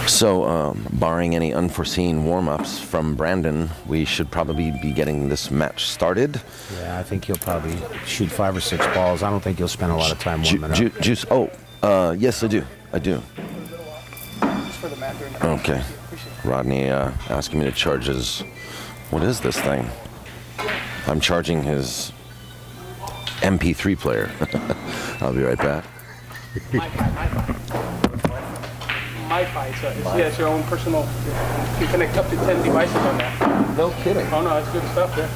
So, barring any unforeseen warm-ups from Brandon, we should probably be getting this match started. Yeah, I think he'll probably shoot 5 or 6 balls. I don't think he'll spend a lot of time warming up. Juice. Oh, yes, I do. Okay. Rodney asking me to charge his. What is this thing? I'm charging his MP3 player. I'll be right back. Wi-Fi, so it's your own personal. You connect up to 10 devices on that. No kidding. Oh no, it's good stuff. Yeah.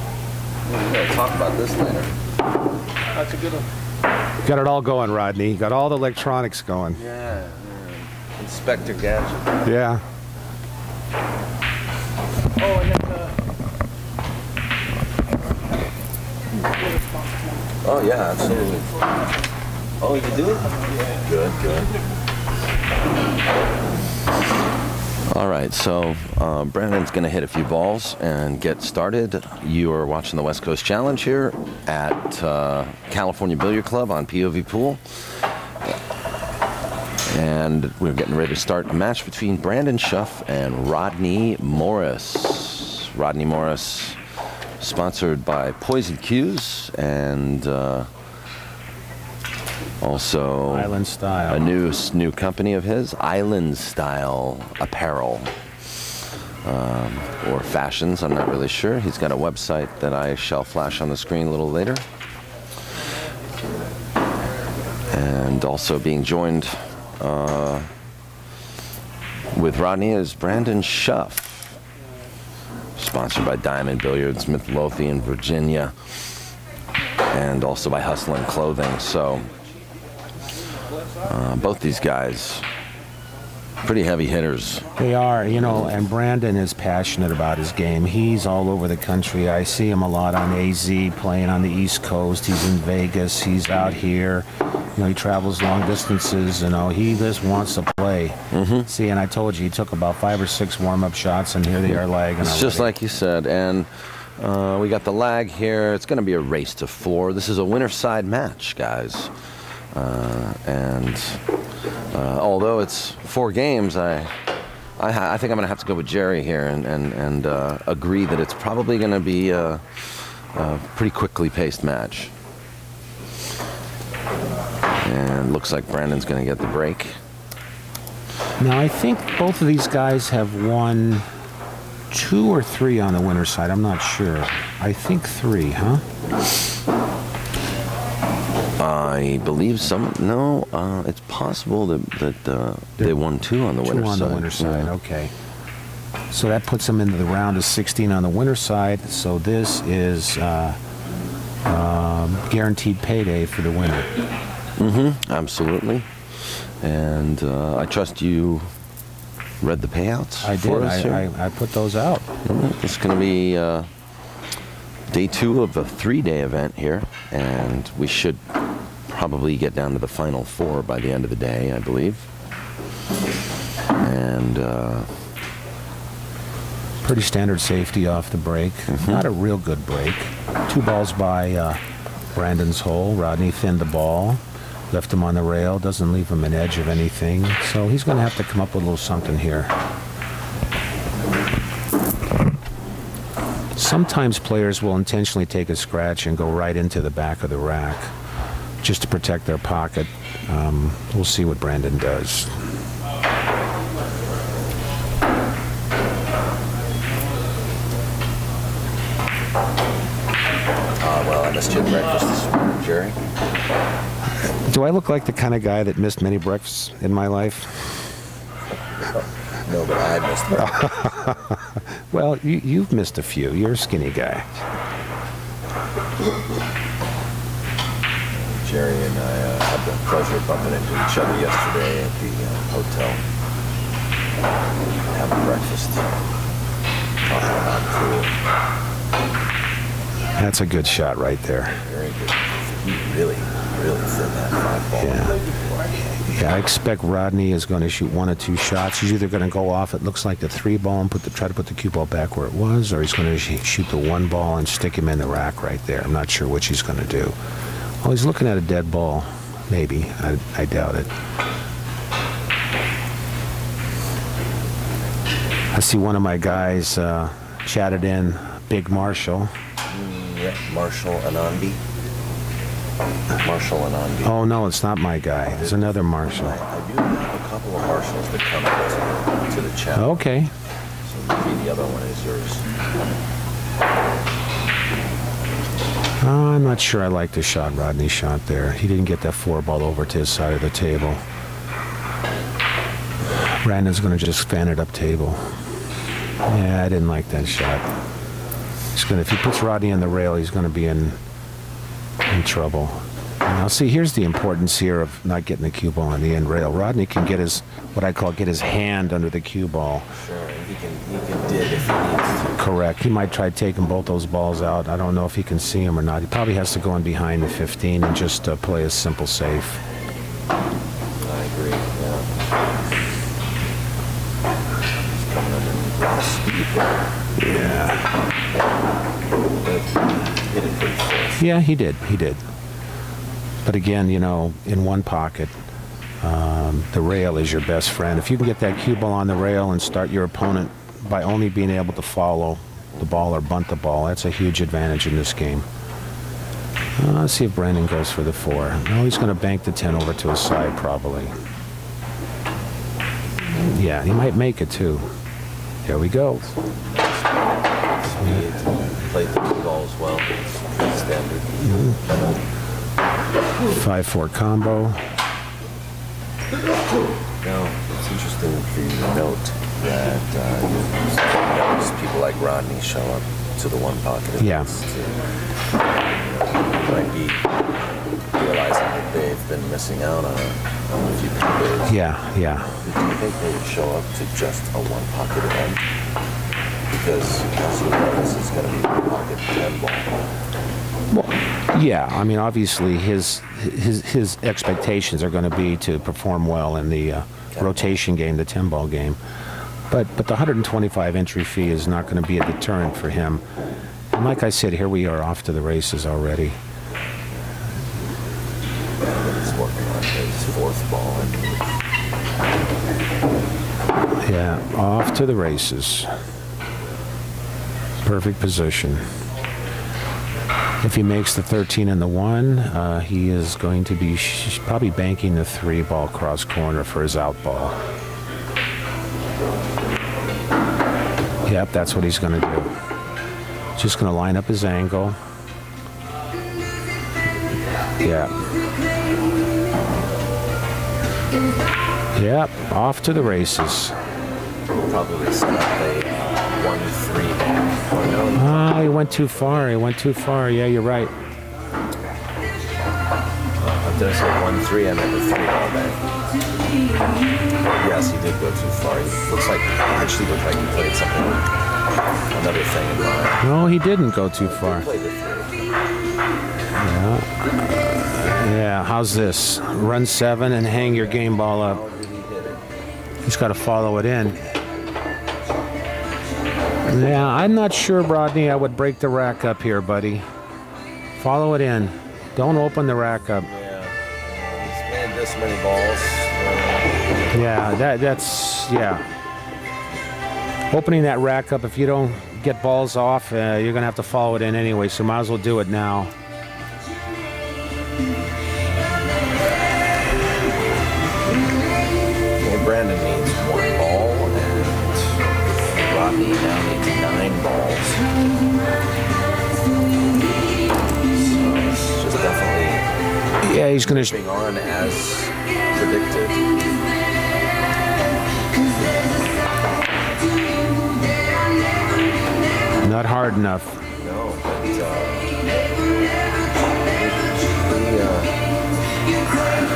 We're gonna talk about this later. That's a good one. Got it all going, Rodney. Got all the electronics going. Yeah. Inspector Gadget. Yeah. Oh, and Oh yeah, absolutely. Oh, you do? Good. All right, so Brandon's going to hit a few balls and get started. You are watching the West Coast Challenge here at California Billiard Club on POV Pool. And we're getting ready to start a match between Brandon Shuff and Rodney Morris. Rodney Morris, sponsored by Poison Cues and also Island Style, a new company of his, Island Style Apparel or fashions. I'm not really sure. He's got a website that I shall flash on the screen a little later. And also being joined with Rodney is Brandon Shuff, sponsored by Diamond Billiards, Midlothian, Virginia, and also by Hustlin' Clothing. So both these guys, pretty heavy hitters. They are, you know, and Brandon is passionate about his game. He's all over the country. I see him a lot on AZ, playing on the East Coast. He's in Vegas. He's out here. You know, he travels long distances. You know, he just wants to play. See, and I told you, he took about 5 or 6 warm-up shots, and here they are lagging. It's just like you said, and we got the lag here. It's going to be a race to 4. This is a winner side match, guys. Although it's 4 games, I think I'm going to have to go with Jerry here and agree that it's probably going to be a pretty quickly paced match. And looks like Brandon's going to get the break. Now, I think both of these guys have won 2 or 3 on the winner side. I'm not sure. I think 3, huh? I believe some. No, it's possible that they won 2 on the winner side. 2 on the winner side, yeah. Okay. So that puts them into the round of 16 on the winner side. So this is guaranteed payday for the winner. Absolutely. And I trust you read the payouts. I did. I put those out. It's going to be day 2 of a 3-day event here, and we should probably get down to the final 4 by the end of the day, I believe. And pretty standard safety off the break. Not a real good break. 2 balls by Brandon's hole. Rodney thinned the ball, left him on the rail, doesn't leave him an edge of anything. So he's going to have to come up with a little something here. Sometimes players will intentionally take a scratch and go right into the back of the rack just to protect their pocket. We'll see what Brandon does. Well, I missed your breakfast this morning, Jerry. Do I look like the kind of guy that missed many breakfasts in my life? No, but I missed them. Well, you've missed a few. You're a skinny guy. Jerry and I had the pleasure of bumping into each other yesterday at the hotel, having breakfast, talking about pool. That's a good shot right there. Very good. He really thinned that 5 ball. Yeah, I expect Rodney is going to shoot 1 or 2 shots. He's either going to go off, it looks like the 3 ball, and try to put the cue ball back where it was, or he's going to shoot the 1 ball and stick him in the rack right there. I'm not sure which he's going to do. Oh, he's looking at a dead ball. Maybe. I doubt it. I see one of my guys chatted in, Big Marshall. Yeah, Marshall Anandi. Marshall Anandi. Oh, no, it's not my guy. There's another Marshall. I do have a couple of Marshalls that come out to the channel. Okay. So maybe the other one is yours. I'm not sure I like the shot Rodney shot there. He didn't get that 4-ball over to his side of the table. Brandon's going to just fan it up table. Yeah, I didn't like that shot. He's gonna, if he puts Rodney in the rail, he's going to be in trouble. Now, see, here's the importance here of not getting the cue ball on the end rail. Rodney can get his, what I call, get his hand under the cue ball. Sure, he can dig if he needs to. Correct. He might try taking both those balls out. I don't know if he can see them or not. He probably has to go in behind the 15 and just play a simple safe. I agree, yeah. He's coming underneath with speed there. Yeah. Hit it pretty fast. Yeah, he did. He did. But again, you know, in one pocket, the rail is your best friend. If you can get that cue ball on the rail and start your opponent by only being able to follow the ball or bunt the ball, that's a huge advantage in this game. Let's see if Brandon goes for the 4. No, he's going to bank the 10 over to his side, probably. Yeah, he might make it, too. There we go. Speed, played the cue ball as well. Pretty standard. 5-4 combo. Now, it's interesting for you to note that sometimes people like Rodney show up to the one pocket. Yeah. Might be realizing that they've been missing out on a few players. Yeah, yeah. Do you think they would show up to just a one pocket event? Because as you know, this is going to be one pocket 10 ball. Well, yeah, I mean, obviously his expectations are going to be to perform well in the rotation game, the 10-ball game. But the 125 entry fee is not going to be a deterrent for him. And like I said, here we are off to the races already. He's working on his 4th ball. Yeah, off to the races. Perfect position. If he makes the 13 and the 1, he is going to be probably banking the 3-ball cross corner for his out ball. Yep, that's what he's going to do. Just going to line up his angle. Yeah. Yep, off to the races. Probably set up a 1-3 ball. Ah, he went too far. He went too far. Yeah, you're right. Did I say 1-3? I meant the 3-ball bank. Yes, he did go too far. He actually looked like he played something, another thing in mind. No, he didn't go too far. He played the 3. Yeah. Yeah, how's this? Run 7 and hang your game ball up. How did he hit it? He's got to follow it in. Yeah, I'm not sure, Rodney, I would break the rack up here, buddy. Follow it in. Don't open the rack up. Yeah. He's made this many balls. Yeah, yeah. Opening that rack up, if you don't get balls off, you're going to have to follow it in anyway, so might as well do it now. Well, Brandon needs 1 ball, and Rodney now needs 9 balls. So it's just definitely Yeah, he's going to... moving on as predicted. Not hard enough. No, but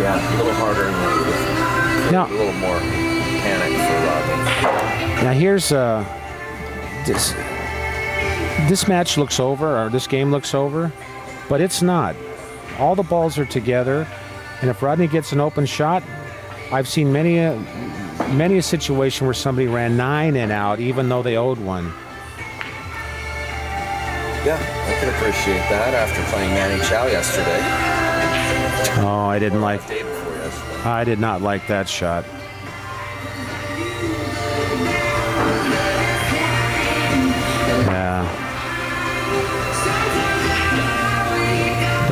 yeah, a little harder and a little more panic for Rodney. Now here's this match looks over, or this game looks over, but it's not. All the balls are together, and if Rodney gets an open shot, I've seen many a situation where somebody ran 9 and out, even though they owed 1. Yeah, I can appreciate that after playing Manny Chow yesterday. Oh, I didn't like. Day before yesterday. I did not like that shot.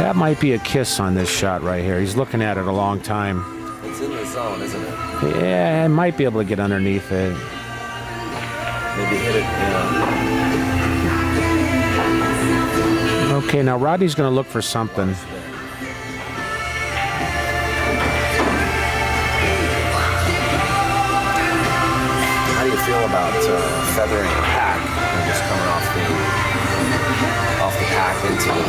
That might be a kiss on this shot right here. He's looking at it a long time. It's in the zone, isn't it? Yeah, I might be able to get underneath it. Maybe hit it, yeah. Okay, now Rodney's going to look for something. How do you feel about feathering the pack and just coming off the pack into the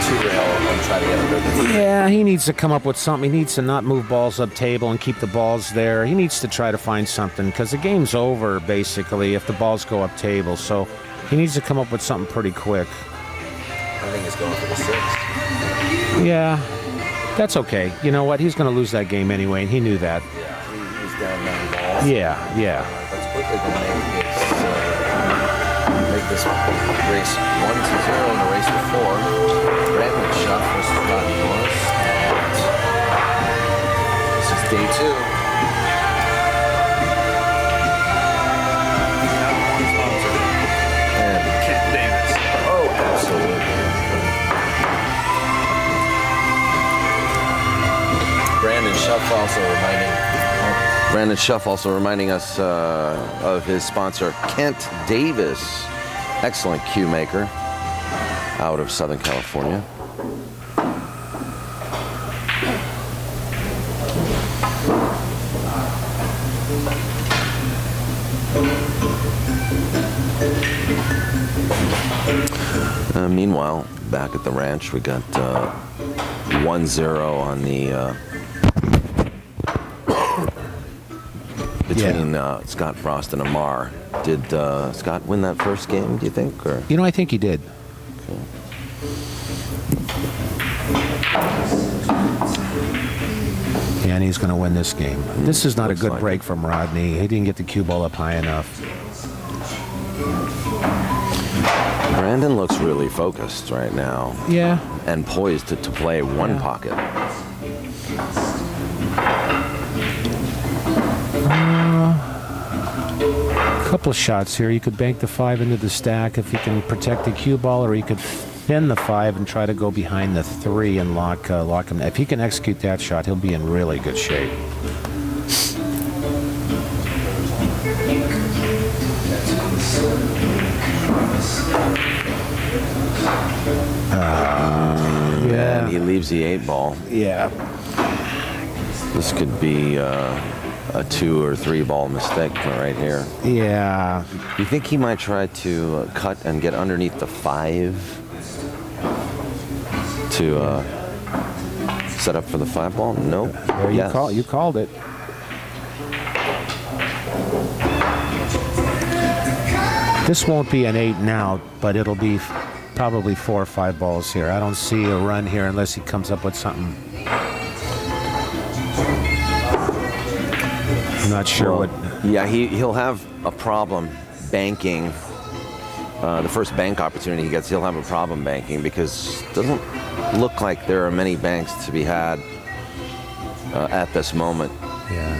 two-rail and try to get under this? Yeah, he needs to come up with something. He needs to not move balls up table and keep the balls there. He needs to try to find something because the game's over, basically, if the balls go up table. So he needs to come up with something pretty quick. I think he's going for the 6. Yeah, that's okay. You know what? He's going to lose that game anyway, and he knew that. Yeah, he's down 9 balls. Yeah. That's quickly going to make this race 1-0 and a race to 4. Brandon Shuff versus Rodney. This is day 2. And Kent Davis. Oh, absolutely. Brandon Shuff also reminding us of his sponsor, Kent Davis. Excellent cue maker out of Southern California. Meanwhile, back at the ranch, we got 1-0 on the between Scott Frost and Amar. Did Scott win that first game, do you think? Or? You know, I think he did. Okay. Yeah, and he's going to win this game. This is not a good break from Rodney. He didn't get the cue ball up high enough. Brandon looks really focused right now. Yeah. And poised to play one pocket. Couple of shots here. You could bank the 5 into the stack if you can protect the cue ball, or you could thin the 5 and try to go behind the 3 and lock him. If he can execute that shot, he'll be in really good shape. Yeah. And he leaves the 8 ball. Yeah. This could be a 2 or 3 ball mistake right here. Yeah. You think he might try to cut and get underneath the 5 to set up for the 5 ball? Nope. There you called it. This won't be an 8 now, but it'll be probably 4 or 5 balls here. I don't see a run here unless he comes up with something. I'm not sure what. Yeah, he'll have a problem banking. The first bank opportunity he gets, he'll have a problem banking because it doesn't look like there are many banks to be had at this moment. Yeah.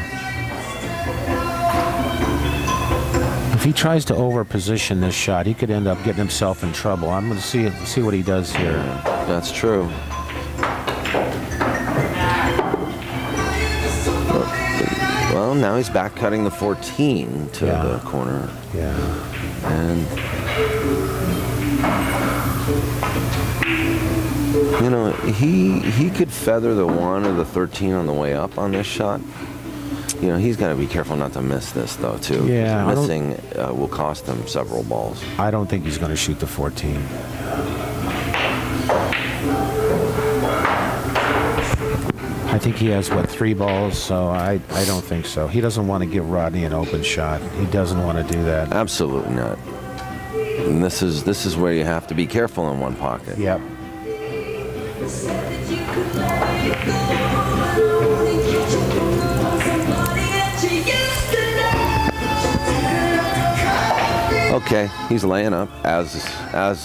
If he tries to over-position this shot, he could end up getting himself in trouble. I'm going to see what he does here. Yeah, that's true. Well, now he's back cutting the 14 to the corner. Yeah. And, you know, he could feather the 1 or the 13 on the way up on this shot. You know, he's got to be careful not to miss this, though, too. Yeah. Missing will cost him several balls. I don't think he's going to shoot the 14. I think he has, what, 3 balls, so I don't think so. He doesn't want to give Rodney an open shot. He doesn't want to do that. Absolutely not. And this is where you have to be careful in one pocket. Yep. Okay, he's laying up as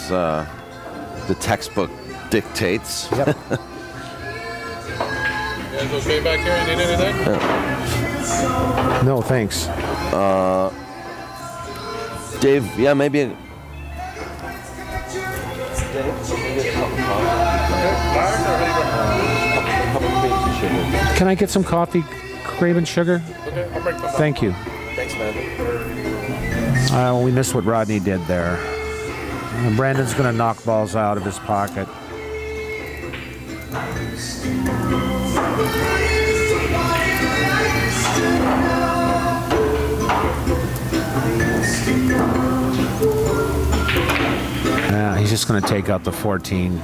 the textbook dictates. Yep. You guys okay back here? You need anything? No, thanks. Dave, maybe. Okay. Can I get some coffee, Craven sugar? Okay, I'll break them. Thank you. Thanks, man. We missed what Rodney did there. And Brandon's going to knock balls out of his pocket. Yeah, he's just going to take out the 14.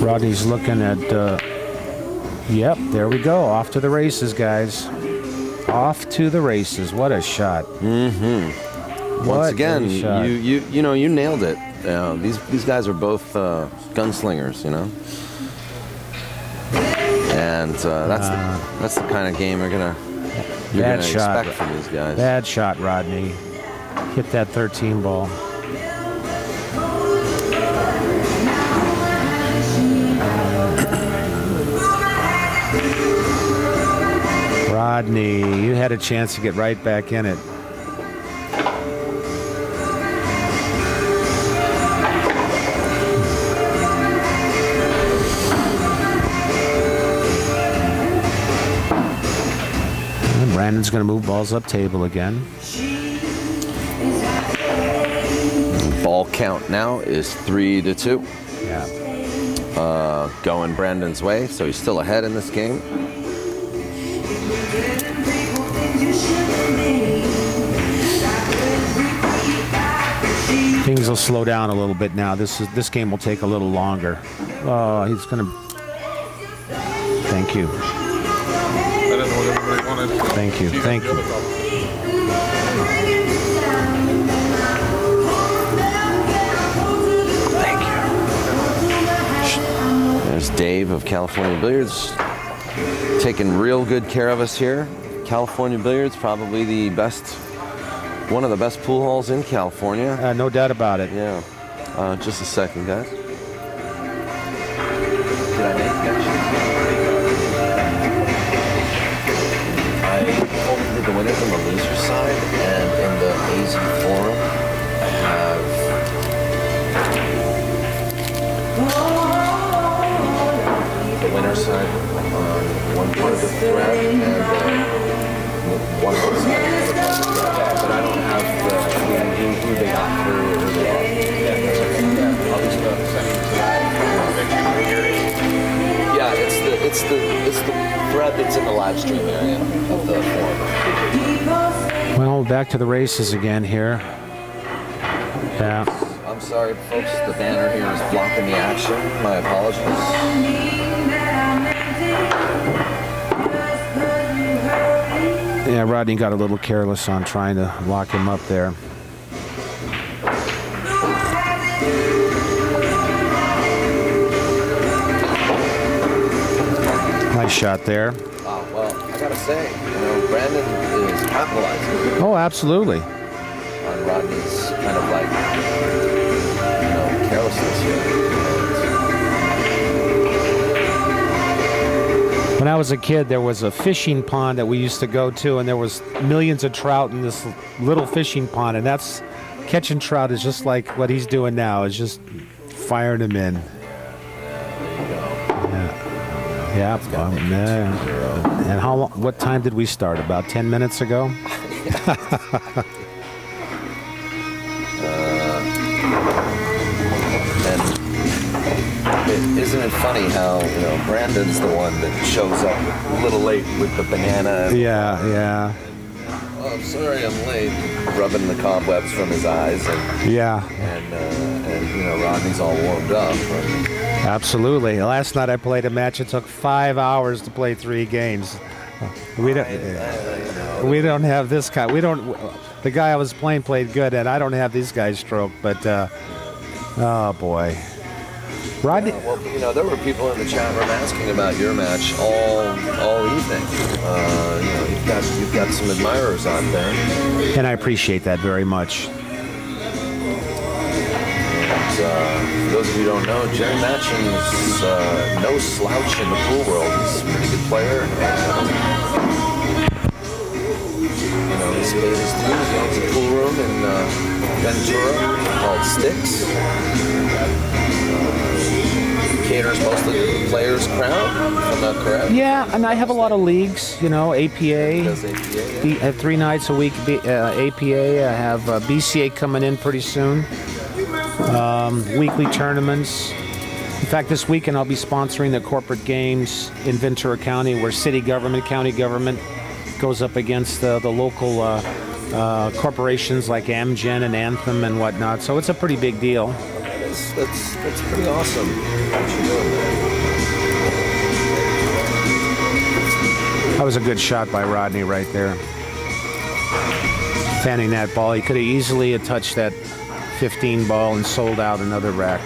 Rodney's looking at, yep, there we go. Off to the races, guys. Off to the races. What a shot. Mm-hmm. Once again, you know, you nailed it. These guys are both gunslingers, you know. And that's the kind of game you're gonna expect from these guys. Bad shot, Rodney. Hit that 13 ball. Rodney, you had a chance to get right back in it. And Brandon's going to move balls up table again. Ball count now is 3-2. Yeah. Going Brandon's way, so he's still ahead in this game. Things will slow down a little bit now. This game will take a little longer. Oh, he's gonna. Thank you. I didn't know what everybody wanted. Thank you. Thank you. Thank you. There's Dave of California Billiards, taking real good care of us here. California Billiards, probably the best. One of the best pool halls in California. No doubt about it. Yeah. Just a second, guys. Did I make mention? I posted the winners on the loser side, and in the AZ forum, I have the winner side on one part of the thread and one part of the thread. But I don't have who they got through or who they are. I'll just send it to that. Yeah, it's the thread that's in the live stream area of the forum. Well, back to the races again here. Yeah. I'm sorry, folks. The banner here is blocking the action. My apologies. Yeah, Rodney got a little careless on trying to lock him up there. Nice shot there. Well, I gotta say, Brandon is capitalizing. Oh, absolutely. On Rodney's kind of like, carelessness here. When I was a kid, there was a fishing pond that we used to go to, and there was millions of trout in this little fishing pond, and that's catching trout is just like what he's doing now, is just firing them in. Yeah. And how long, what time did we start? About 10 minutes ago? Isn't it funny how, Brandon's the one that shows up a little late with the banana? Yeah. Oh, I'm sorry I'm late. Rubbing the cobwebs from his eyes. And Rodney's all warmed up. Absolutely. Last night I played a match. It took 5 hours to play 3 games. We don't have this guy. The guy I was playing played good, and I don't have these guys stroke. But oh boy. Rodney, Well, you know, there were people in the chat room asking about your match all evening. You know, you've got some admirers out there. and I appreciate that very much. For those of you who don't know, Jerry Matchin is no slouch in the pool world. He's a pretty good player. You know, he's made his dues. He owns a pool room in Ventura called Stix. Caters mostly to the players' crowd, if I'm not correct. Yeah, and I have a lot of leagues, you know, APA. Does APA, I have 3 nights a week, APA. I have BCA coming in pretty soon. Weekly tournaments. In fact, this weekend I'll be sponsoring the corporate games in Ventura County, where city government, county government goes up against the local corporations like Amgen and Anthem and whatnot. So it's a pretty big deal. That's pretty awesome. What you doing there? That was a good shot by Rodney right there. Fanning that ball. He could have easily touched that 15 ball and sold out another rack.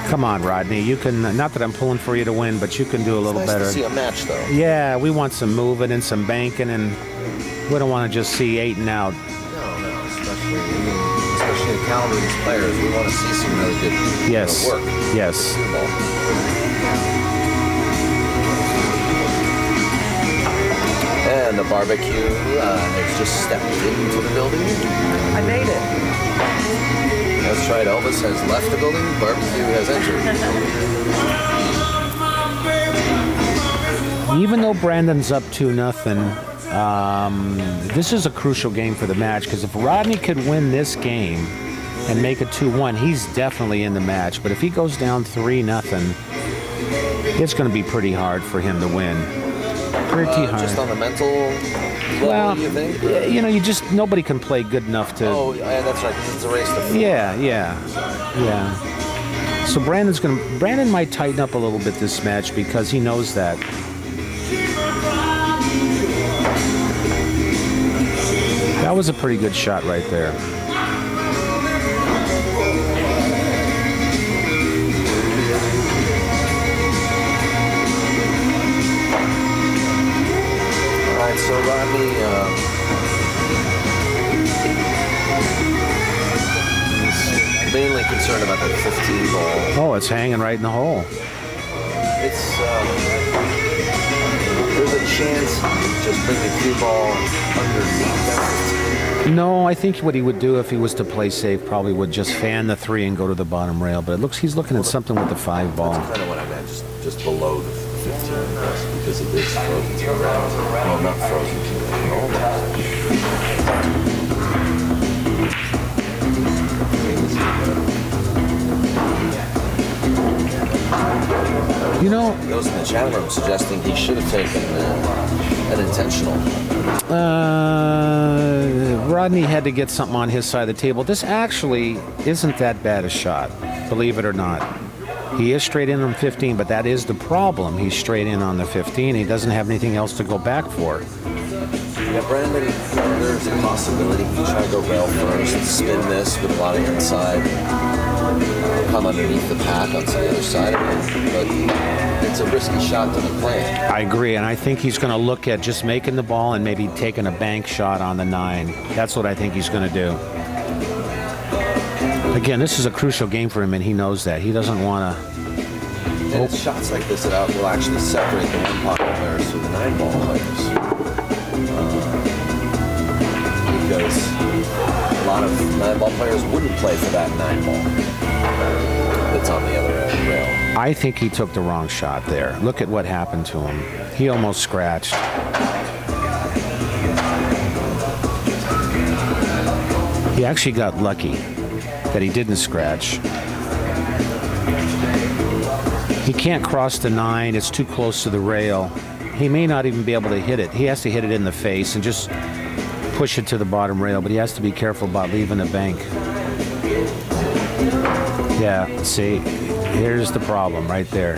Come on, Rodney. You can, not that I'm pulling for you to win, but you can do a little It's nice better. to see a match, though. Yeah, we want some moving and some banking, and we don't want to just see 8 and out. No, especially the caliber of these players. We want to see some really good Yes. work. Yes. And the barbecue has just stepped into the building. I made it. That's right, Elvis has left the building, barbecue has entered. Even though Brandon's up 2-0, this is a crucial game for the match, because if Rodney could win this game and make it 2-1, he's definitely in the match. But if he goes down 3-0, it's going to be pretty hard for him to win. Pretty hard. Just on the mental level, Well, you think? you know, nobody can play good enough to. Oh, yeah, that's right. It's a race to four. Yeah. So Brandon might tighten up a little bit this match because he knows that. That was a pretty good shot right there. All right, so Rodney, he's mainly concerned about that 15 ball. Oh, it's hanging right in the hole. It's there's a chance he just bring the cue ball underneath that 15. No, I think what he would do if he was to play safe probably would just fan the 3 and go to the bottom rail. But it looks he's looking at something with the 5 ball. That's kind of what I meant, just below the 15, because it is frozen to the ground. Well, not frozen to the ground. You know, Those in the chat room suggesting he should have taken an intentional. Rodney had to get something on his side of the table. This actually isn't that bad a shot, believe it or not. He is straight in on 15, but that is the problem. He's straight in on the 15. He doesn't have anything else to go back for. Yeah, Brandon, there's a possibility he try to go rail first, spin this with a lot of inside, come underneath the pack onto the other side of it, but it's a risky shot to be playing. I agree, and I think he's going to look at just making the ball and maybe taking a bank shot on the 9. That's what I think he's going to do. Again, this is a crucial game for him, and he knows that. He doesn't want to... And it's shots like this that will actually separate the 1-pocket players from the 9-ball players. Because a lot of 9-ball players wouldn't play for that 9-ball that's on the other end rail. I think he took the wrong shot there. Look at what happened to him. He almost scratched. He actually got lucky that he didn't scratch. He can't cross the 9. It's too close to the rail. He may not even be able to hit it. He has to hit it in the face and just push it to the bottom rail, but he has to be careful about leaving a bank. Yeah, see, here's the problem right there.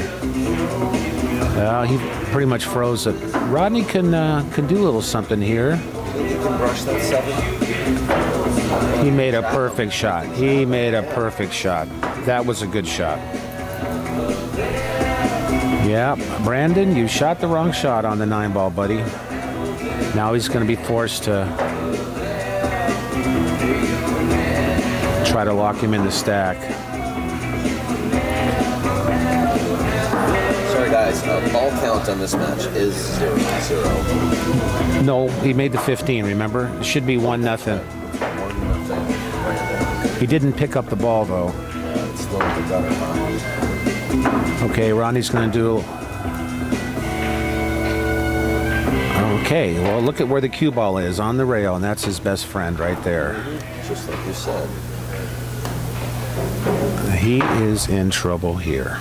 Well, he pretty much froze it. Rodney can do a little something here. You can brush that 7. He made a perfect shot. He made a perfect shot. That was a good shot. Yeah, Brandon, you shot the wrong shot on the 9-ball, buddy. Now he's going to be forced to try to lock him in the stack. Sorry, guys. Ball count on this match is 0-0. No, he made the 15, remember? It should be 1-0. 1-0. He didn't pick up the ball, though. Yeah, it's still the gutter, huh? Okay, Rodney's going to do... Okay, well, look at where the cue ball is, on the rail, and that's his best friend right there. Just like you said. He is in trouble here.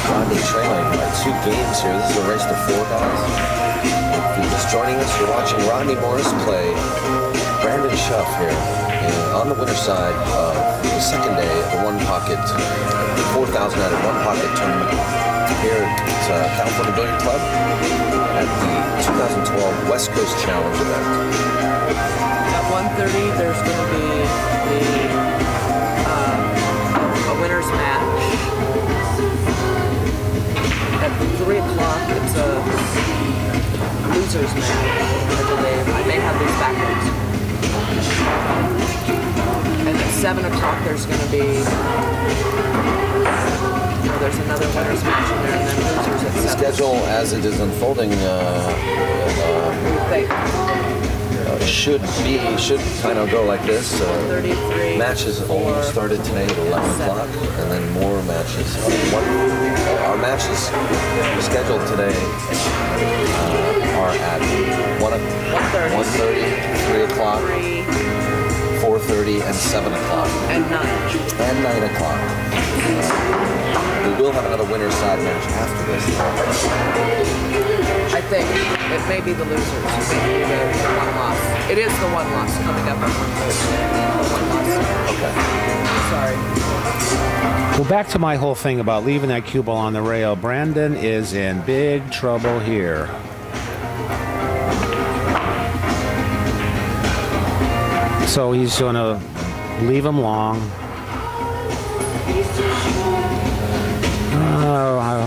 Rodney trailing by 2 games here. This is a race to 4, guys. If you're just joining us, you're watching Rodney Morris play Brandon Shuff here. And on the winner's side of the second day of the 1-pocket, 4,000 out of 1-pocket tournament here at California Billiard Club at the 2012 West Coast Challenge event. At 1:30, there's going to be a winner's match. At 3 o'clock, it's a loser's match, I believe. I may have these backwards. And at 7 o'clock, there's going to be... there's another winner's match in there, and then losers at 7. The schedule as it is unfolding should kind of go like this. 33. Matches only started today at 11 o'clock, and then more matches. Our matches scheduled today are at 1:30, 3 o'clock, 4:30, and 7 o'clock. And 9. And 9 o'clock. We will have another winner's side match after this. I think it may be the losers. It may be the 1 loss. It is the 1 loss coming up at 1 loss. Okay. Sorry. Well, back to my whole thing about leaving that cue ball on the rail. Brandon is in big trouble here. So he's going to leave him long.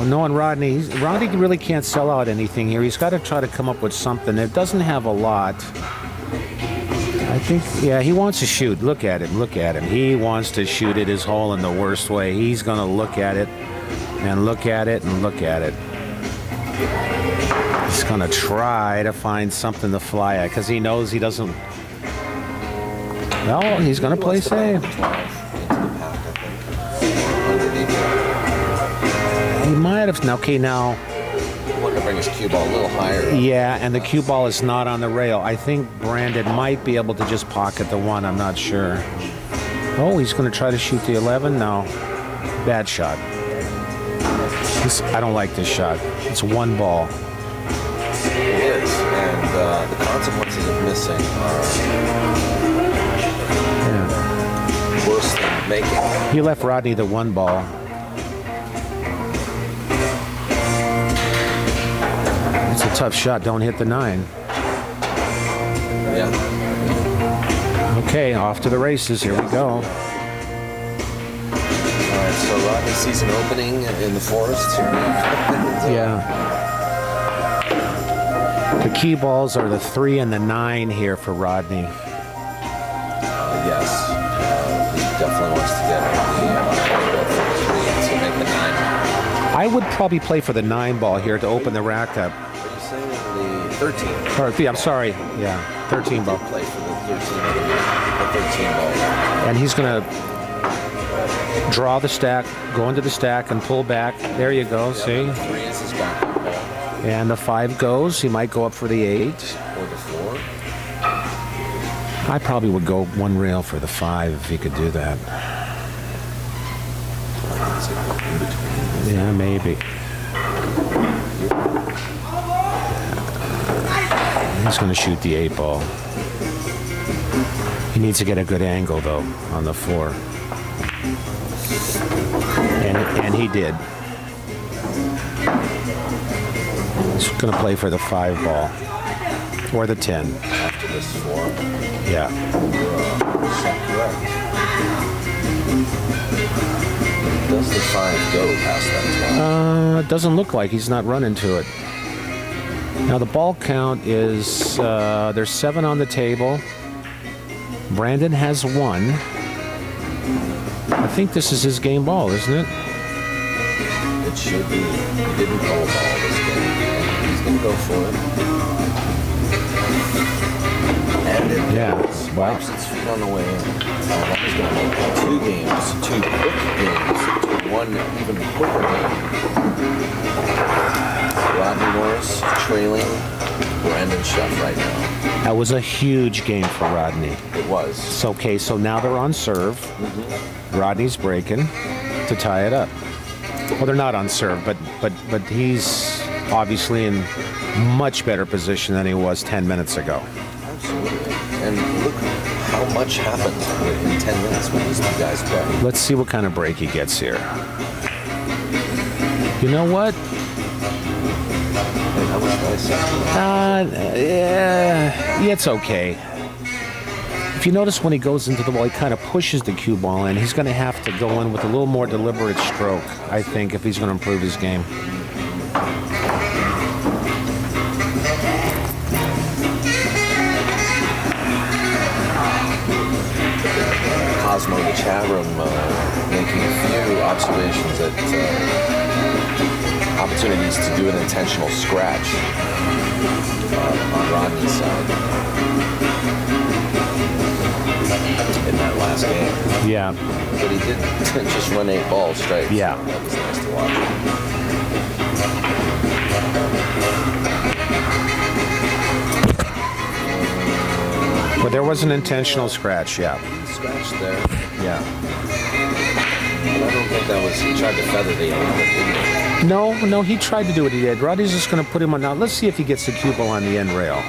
Knowing Rodney, Rodney really can't sell out anything here. He's got to try to come up with something. It doesn't have a lot. I think, yeah, he wants to shoot. Look at him. Look at him. He wants to shoot at his hole in the worst way. He's going to look at it and look at it and look at it. He's going to try to find something to fly at because he knows he doesn't. Well, he's going to play safe. He might have. Okay, now. He wanted to bring his cue ball a little higher. Yeah, and the cue ball is not on the rail. I think Brandon might be able to just pocket the 1. I'm not sure. Oh, he's going to try to shoot the 11? No. Bad shot. I don't like this shot. It's 1 ball. It is, and the consequences of missing are worse than making. He left Rodney the 1 ball. It's a tough shot. Don't hit the 9. Yeah. Okay, off to the races. Here we go. All right, so Rodney sees an opening in the forest here. Yeah. The key balls are the 3 and the 9 here for Rodney. Yes. He definitely wants to get the 3 to make the 9. I would probably play for the 9 ball here to open the rack up. The 13. Or, yeah, I'm sorry. Yeah, 13 ball. Play for the 13 ball. And he's going to draw the stack, go into the stack, and pull back. There you go. See? 3 is his back ball. And the 5 goes. He might go up for the 8. Or the 4. I probably would go 1 rail for the 5 if he could do that. Yeah, maybe. He's going to shoot the 8 ball. He needs to get a good angle, though, on the 4. And he did. He's going to play for the 5 ball. Or the 10. After this 4. Yeah. Correct. Does the 5 go past that 12? It doesn't look like he's not running to it. Now the ball count is, there's 7 on the table. Brandon has 1. I think this is his game ball, isn't it? It should be. He didn't call ball this game. He's going to go for it. And it wipes its feet on the way in. He's going to make 2 games, 2 quick games, to 1 even quicker game. Rodney Morris trailing Brandon Shuff right now. That was a huge game for Rodney. It was. So, okay, so now they're on serve. Rodney's breaking to tie it up. Well, they're not on serve, but he's obviously in much better position than he was 10 minutes ago. Absolutely. And look how much happens in 10 minutes when these 2 guys play. Let's see what kind of break he gets here. You know what? How much did I say? Yeah, it's okay. If you notice when he goes into the ball, he kind of pushes the cue ball in. He's going to have to go in with a little more deliberate stroke, I think, if he's going to improve his game. Cosmo, the chat room, making a few observations at opportunities to do an intentional scratch on Rodney's side in that last game. Yeah. But he did just run 8 balls straight. Yeah. So that was nice to watch. But there was an intentional scratch, yeah. Scratch there. Yeah. But I don't think that was, he tried to feather the 11, didn't he? No, he tried to do what he did. Rodney's just going to put him on now. Let's see if he gets the cue ball on the end rail.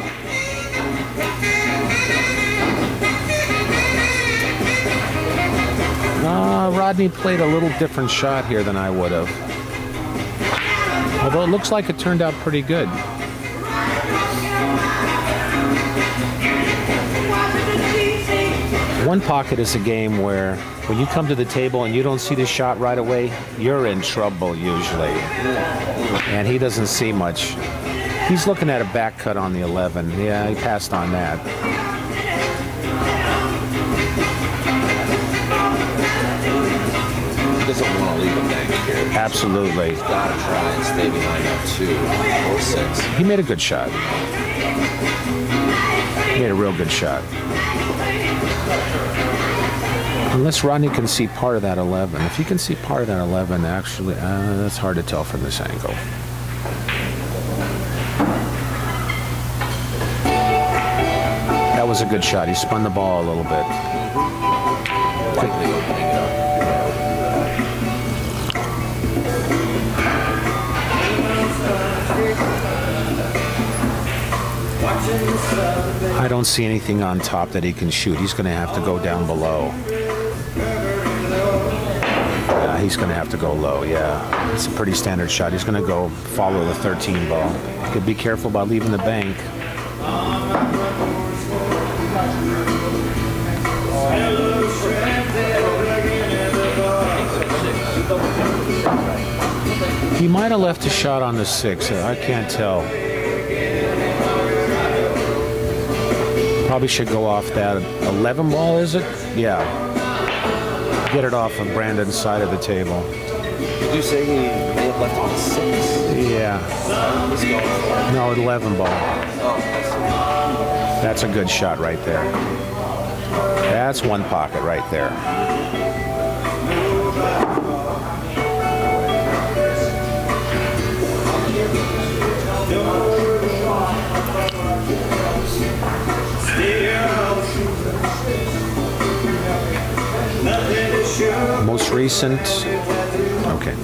Rodney played a little different shot here than I would have. Although it looks like it turned out pretty good. One pocket is a game where when you come to the table and you don't see the shot right away, you're in trouble usually. And he doesn't see much. He's looking at a back cut on the 11. Yeah, he passed on that. He doesn't want to leave a bank here. Absolutely. He's got to try and stay behind that 2 or 6. He made a good shot. He made a real good shot. Unless Rodney can see part of that 11. If he can see part of that 11, actually, that's hard to tell from this angle. That was a good shot. He spun the ball a little bit. Lightly opening it up. I don't see anything on top that he can shoot. He's going to have to go down below. Yeah, he's going to have to go low, yeah. It's a pretty standard shot. He's going to go follow the 13 ball. He could be careful about leaving the bank. He might have left a shot on the 6. I can't tell. Probably should go off that 11 ball, is it? Yeah. Get it off of Brandon's side of the table. Did you say he may have left on the 6? Yeah. No, 11 ball. That's a good shot right there. That's one pocket right there. Most recent, okay.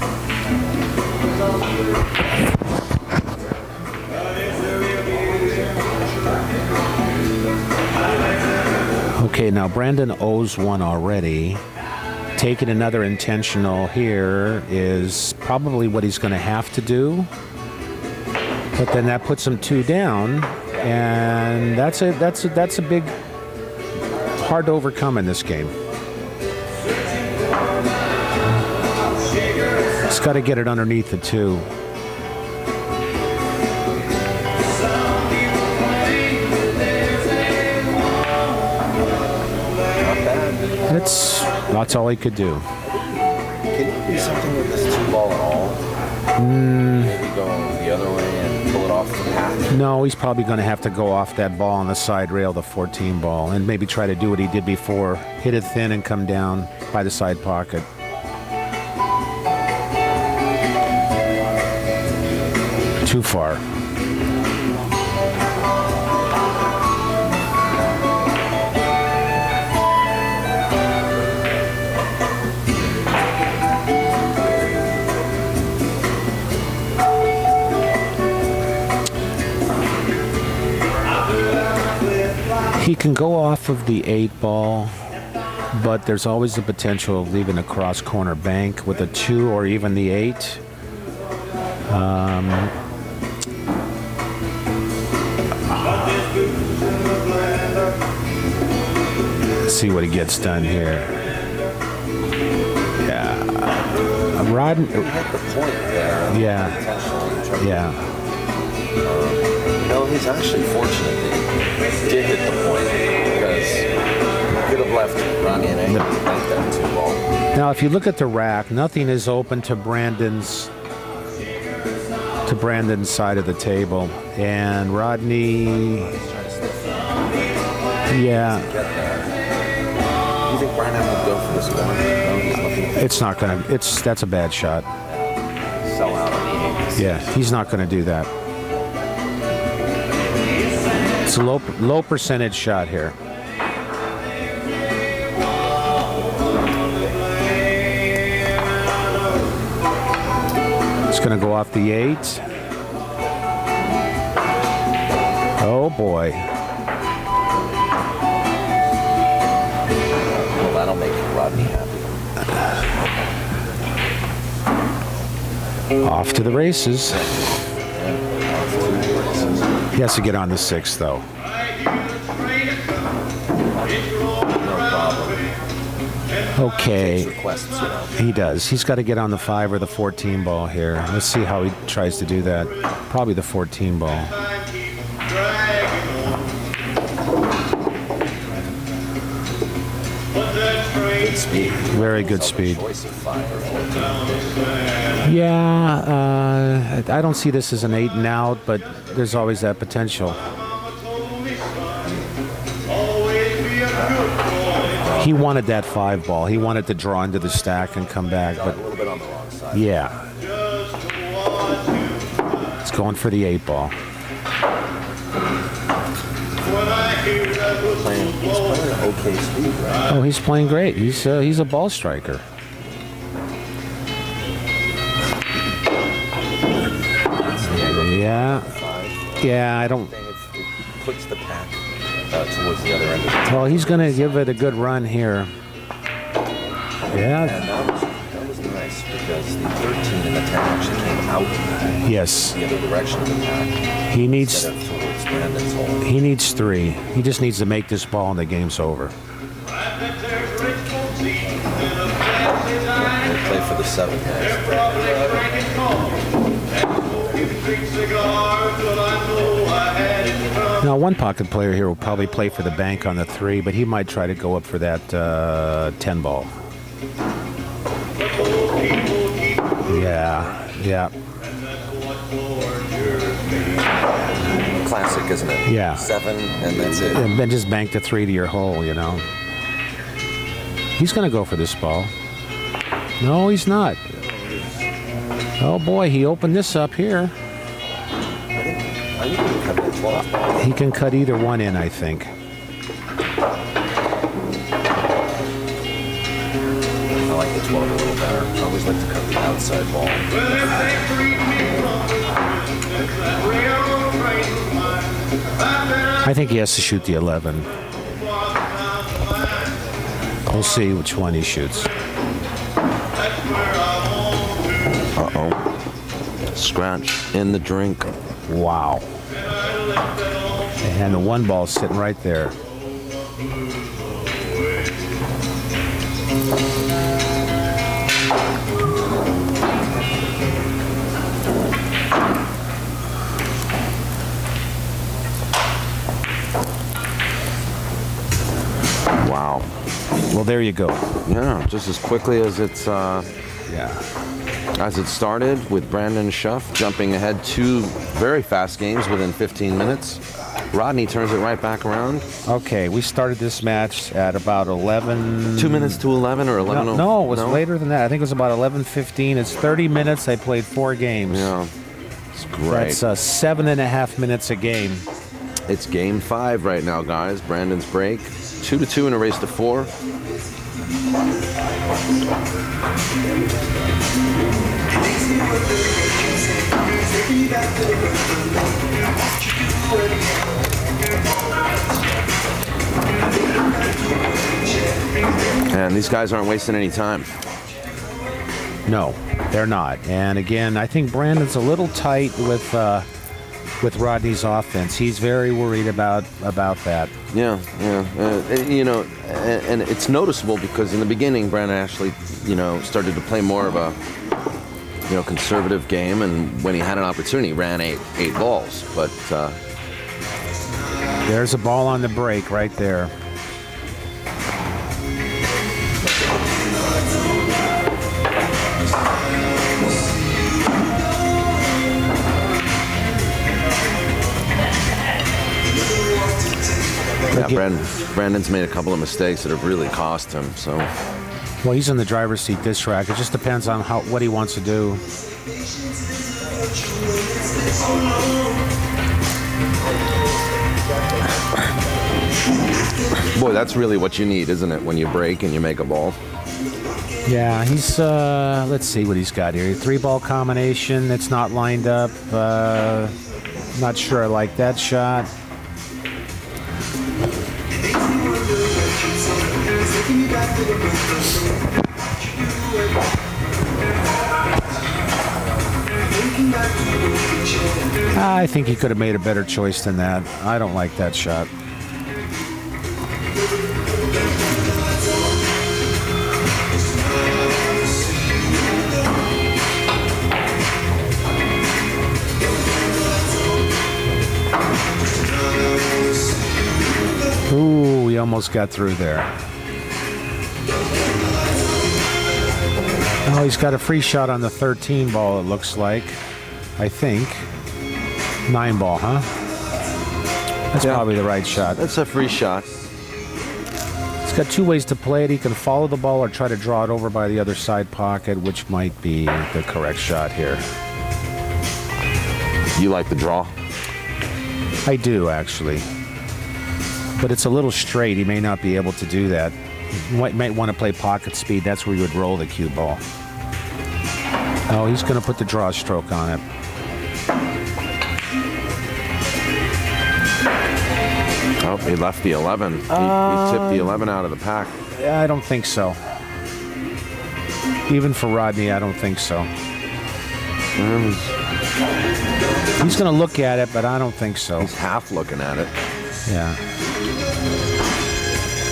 Okay, now Brandon owes 1 already. Taking another intentional here is probably what he's going to have to do. But then that puts him 2 down, and that's a big, hard to overcome in this game. He's got to get it underneath the 2. That's all he could do. Can you do something with this 2-ball at all? Maybe go the other way and pull it off the path? No, he's probably going to have to go off that ball on the side rail, the 14 ball, and maybe try to do what he did before. Hit it thin and come down by the side pocket. Too far. He can go off of the 8-ball, but there's always the potential of leaving a cross corner bank with a 2 or even the 8. Let's see what he gets done here. Yeah, Rodney. He hit the point there. Yeah. Yeah. No, he's actually fortunate that he did hit the point because he could have left Rodney and Andy to make that 2-ball. Now, if you look at the rack, nothing is open to Brandon's side of the table, and Rodney. Yeah. Do you think Brandon would go for this one? No, he's looking. It's not gonna. That's a bad shot. Sell out on the 8. Yeah, he's not gonna do that. It's a low percentage shot here. It's going to go off the 8. Oh boy. Well, that'll make Rodney happy. Off to the races. He has to get on the 6, though. Okay. He does. He's got to get on the 5 or the 14 ball here. Let's see how he tries to do that. Probably the 14 ball. Good speed. Very good speed. Choice of 5 or 14. Yeah, I don't see this as an 8 and out, but there's always that potential. He wanted that 5 ball. He wanted to draw into the stack and come back, but a little bit on the wrong side. Yeah. It's going for the 8 ball. He's playing okay speed, right? Oh, he's playing great. He's a ball striker. Yeah. Yeah, I don't. It puts the pack towards the other end of the table. Well, he's going to give it a good run here. Yeah. And that was nice because the 13 and the 10 actually came out Yes. the other direction of the pack. He needs. Instead of towards Brandon's hole. He needs 3. He just needs to make this ball and the game's over. We'll play for the 7 next. Now, one pocket player here will probably play for the bank on the 3, but he might try to go up for that 10 ball. Yeah, yeah. Classic, isn't it? Yeah. 7, and that's it. And then just bank the 3 to your hole, you know. He's going to go for this ball. No, he's not. Oh, boy, he opened this up here. I think he can cut the 12 ball. He can cut either one in, I think. I like the 12 a little better. I always like to cut the outside ball. I think he has to shoot the 11. We'll see which one he shoots. Uh-oh. Scratch in the drink. Wow. And the 1 ball's sitting right there. Well, there you go. Yeah, just as quickly as it's Yeah. as it started with Brandon Shuff jumping ahead 2 very fast games within 15 minutes. Rodney turns it right back around. Okay, we started this match at about 11. 2 minutes to 11 or 11? No, it was later than that. I think it was about 11:15. It's 30 minutes. I played 4 games. Yeah, it's great. That's 7.5 minutes a game. It's game 5 right now, guys. Brandon's break. 2-2 in a race to 4. And these guys aren't wasting any time. No, they're not. And again, I think Brandon's a little tight with Rodney's offense. He's very worried about that. Yeah, yeah. You know, and it's noticeable because in the beginning, Brandon actually, you know, started to play more of a, you know, conservative game, and when he had an opportunity, ran eight balls. But there's a ball on the break right there. Yeah, Brandon's made a couple of mistakes that have really cost him. So, well, he's in the driver's seat this track. It just depends on what he wants to do. boy, that's really what you need, isn't it? When you break and you make a ball. Yeah, he's. Let's see what he's got here. 3-ball combination. It's not lined up. Not sure I like that shot. I think he could have made a better choice than that. I don't like that shot. Ooh, we almost got through there. Oh, he's got a free shot on the 13 ball, it looks like. I think. 9 ball, huh? That's probably the right shot. That's a free shot. He's got 2 ways to play it. He can follow the ball or try to draw it over by the other side pocket, which might be the correct shot here. You like the draw? I do, actually. But it's a little straight. He may not be able to do that. You might want to play pocket speed. That's where you would roll the cue ball. Oh, he's going to put the draw stroke on it. Oh, he left the 11. He tipped the 11 out of the pack. I don't think so. Even for Rodney, I don't think so. He's going to look at it, but I don't think so. He's half looking at it. Yeah.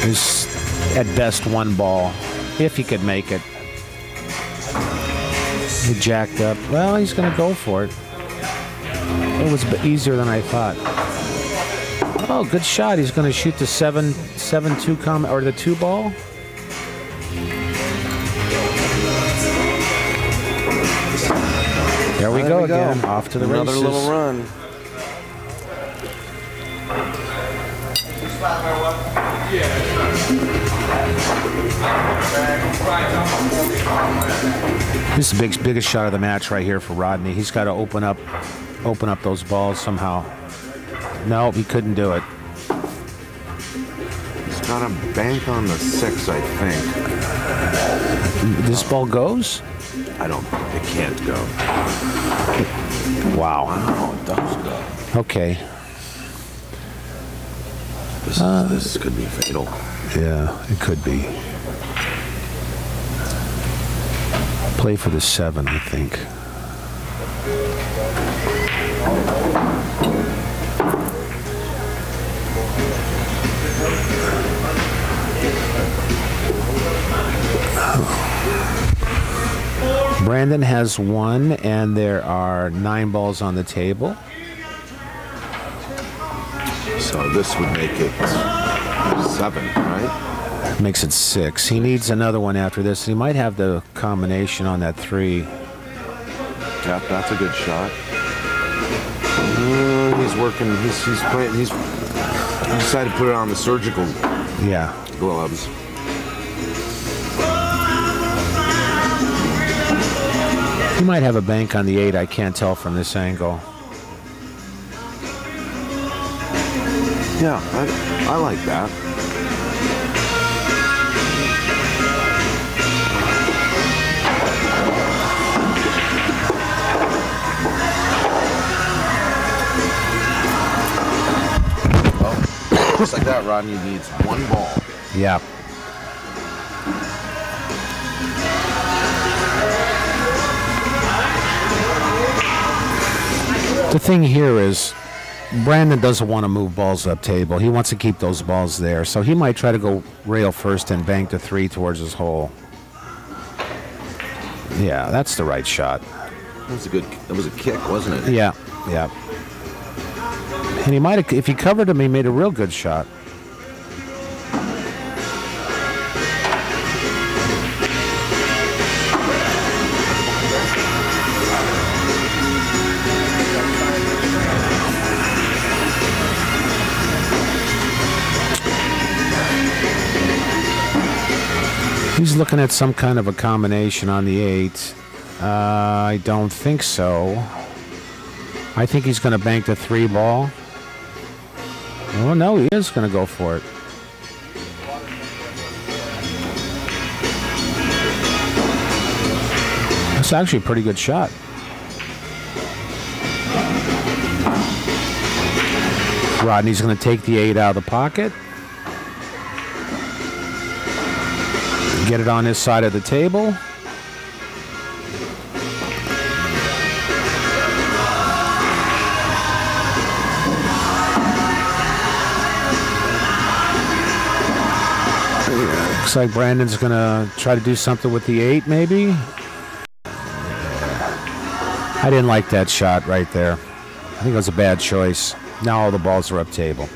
It's at best 1 ball, if he could make it. He jacked up. Well, he's going to go for it. It was easier than I thought. Oh, good shot. He's going to shoot the 7-2 or the 2 ball. There we go again. Off to the races. Another little run. This is the biggest shot of the match right here for Rodney. He's got to open up those balls somehow. No, he couldn't do it. He's got a bank on the 6, I think. This ball goes? I don't. It can't go. Wow. Wow, it does go. Okay. This could be fatal. Yeah, it could be. Play for the 7, I think. Brandon has 1, and there are 9 balls on the table. So this would make it 7, right? Makes it 6. He needs another one after this. He might have the combination on that 3. Yeah, that's a good shot. He's working. He's playing. He decided to put it on the surgical gloves. He might have a bank on the 8. I can't tell from this angle. Yeah, I like that. Just like that, Rodney needs one ball. Yeah. The thing here is Brandon doesn't want to move balls up table. He wants to keep those balls there. So he might try to go rail first and bank the 3 towards his hole. Yeah, that's the right shot. That was a kick, wasn't it? Yeah, yeah. And he might have, if he covered him, he made a real good shot. He's looking at some kind of a combination on the 8. I don't think so. I think he's going to bank the 3 ball. Oh, no, he is going to go for it. That's actually a pretty good shot. Rodney's going to take the 8 out of the pocket. Get it on his side of the table. Looks like Brandon's going to try to do something with the 8, maybe. I didn't like that shot right there. I think it was a bad choice. Now all the balls are up table.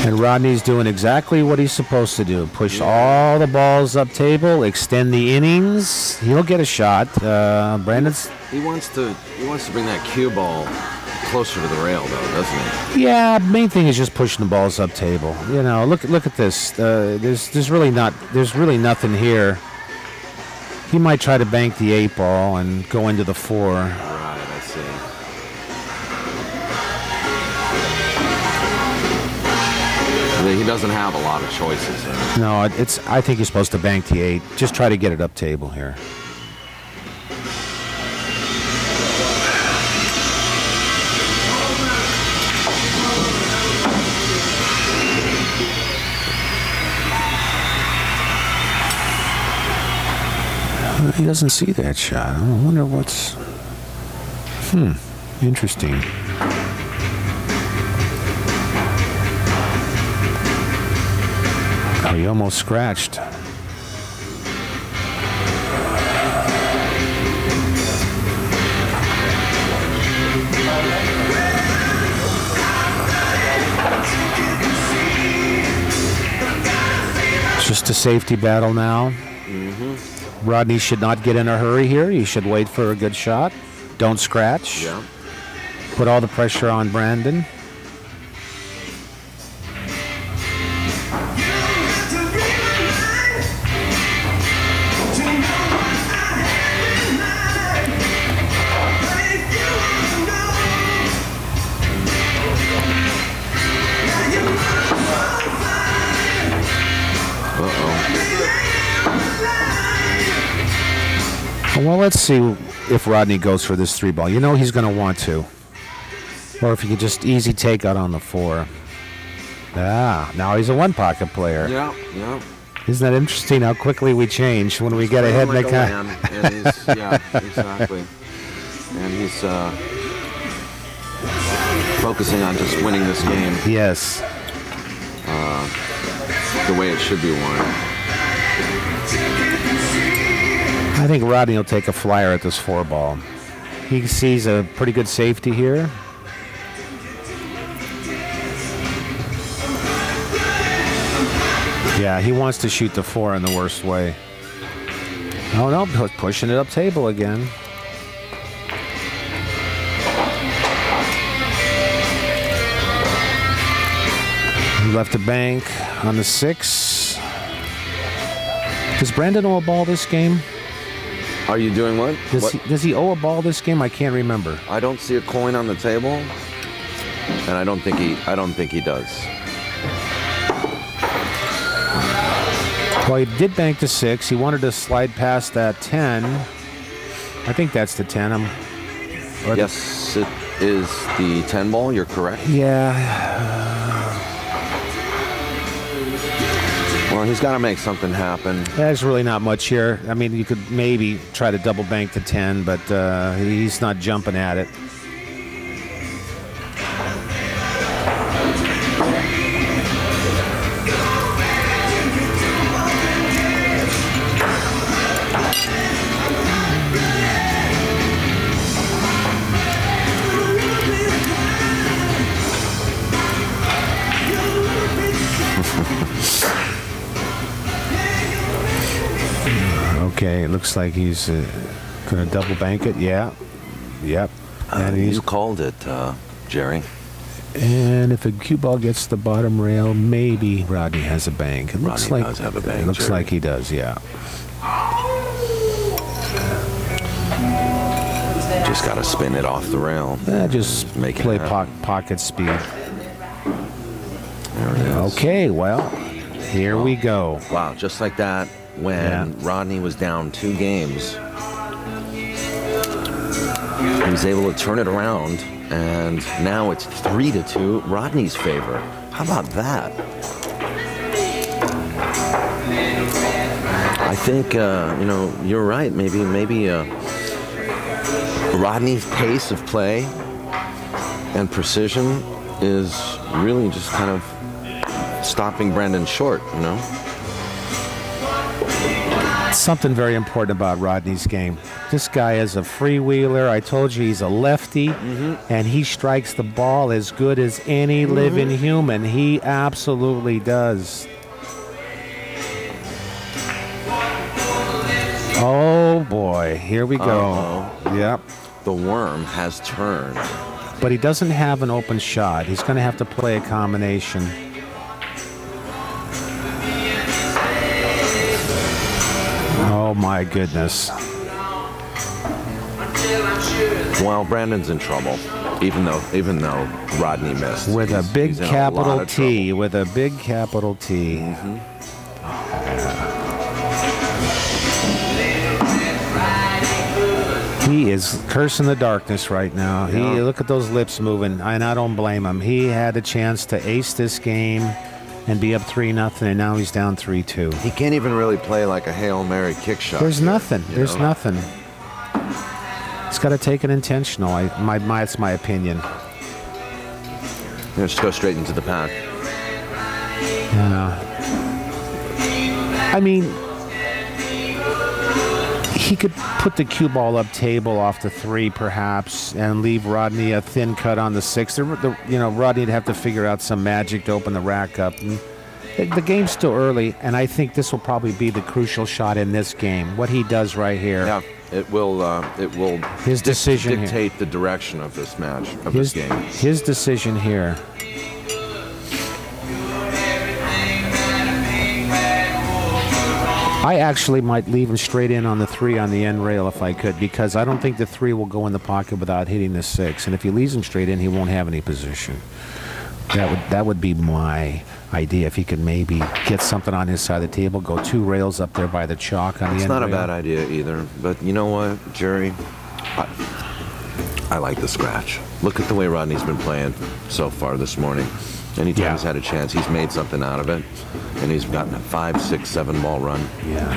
And Rodney's doing exactly what he's supposed to do. Push all the balls up table, extend the innings. He'll get a shot. Brandon's... He wants to bring that cue ball closer to the rail, though, doesn't he? Yeah, main thing is just pushing the balls up table. You know, look at this. There's really nothing here. He might try to bank the 8 ball and go into the 4. Right, I see. He doesn't have a lot of choices. No, I think he's supposed to bank the 8. Just try to get it up table here. He doesn't see that shot. I wonder what's... Interesting. Oh, he almost scratched. It's just a safety battle now. Rodney should not get in a hurry here. He should wait for a good shot. Don't scratch. Yeah. Put all the pressure on Brandon. Well, let's see if Rodney goes for this 3 ball. You know he's going to want to. Or if he could just easy take out on the 4. Ah, now he's a one-pocket player. Yeah, yeah. Isn't that interesting how quickly we change when we get ahead in the lamb, and he's, yeah, exactly. And he's focusing on just winning this game. Yes. The way it should be won. I think Rodney will take a flyer at this 4-ball. He sees a pretty good safety here. Yeah, he wants to shoot the 4 in the worst way. Oh no, pushing it up table again. He left a bank on the 6. Does Brandon owe a ball this game? Are you doing what? Does he owe a ball this game? I can't remember. I don't see a coin on the table, and I don't think he does. Well, he did bank the 6. He wanted to slide past that 10. I think that's the 10. Yes, it is the 10 ball. You're correct. Yeah. Well, he's got to make something happen. There's really not much here. I mean, you could maybe try to double bank the 10, but he's not jumping at it. Okay, it looks like he's going to double bank it. Yeah. Yep. And you called it, Jerry. And if a cue ball gets the bottom rail, maybe Rodney has a bank. It looks Rodney like does have a bank, it looks Jerry. like he does, yeah. Just got to spin it off the rail. Just Make it play happen. pocket speed. There it is. Okay, well, here we go. Wow, just like that, when Rodney was down 2 games, he was able to turn it around, and now it's 3-2, Rodney's favor. How about that? I think, you're right. Maybe Rodney's pace of play and precision is really just kind of stopping Brandon short, Something very important about Rodney's game. This guy is a freewheeler. I told you he's a lefty, and he strikes the ball as good as any living human. He absolutely does. Oh boy, here we go. Yep. The worm has turned. But he doesn't have an open shot. He's going to have to play a combination. Oh my goodness. Well, Brandon's in trouble, even though Rodney missed. With a big he's in capital a lot of T. trouble. With a big capital T. He is cursing the darkness right now. Yeah. Look at those lips moving, and I don't blame him. He had a chance to ace this game and be up 3-0, and now he's down 3-2. He can't even really play like a Hail Mary kick shot. There's here, nothing. There's nothing. He's got to take it intentional. That's my opinion. Just go straight into the pack. Yeah. I mean, he could put the cue ball up table off the 3 perhaps and leave Rodney a thin cut on the 6. Rodney would have to figure out some magic to open the rack up. And the game's still early, and I think this will probably be the crucial shot in this game. What he does right here. Yeah, it will. His decision dictate here. the direction of this match, of this game. His decision here. I actually might leave him straight in on the 3 on the end rail if I could, because I don't think the 3 will go in the pocket without hitting the 6. And if he leaves him straight in, he won't have any position. That would be my idea. If he could maybe get something on his side of the table, go 2 rails up there by the chalk on the end It's not rail. a bad idea either. But you know what, Jerry? I like the scratch. Look at the way Rodney's been playing so far this morning. Anytime he's had a chance, he's made something out of it, and he's gotten a 5, 6, 7 ball run. Yeah.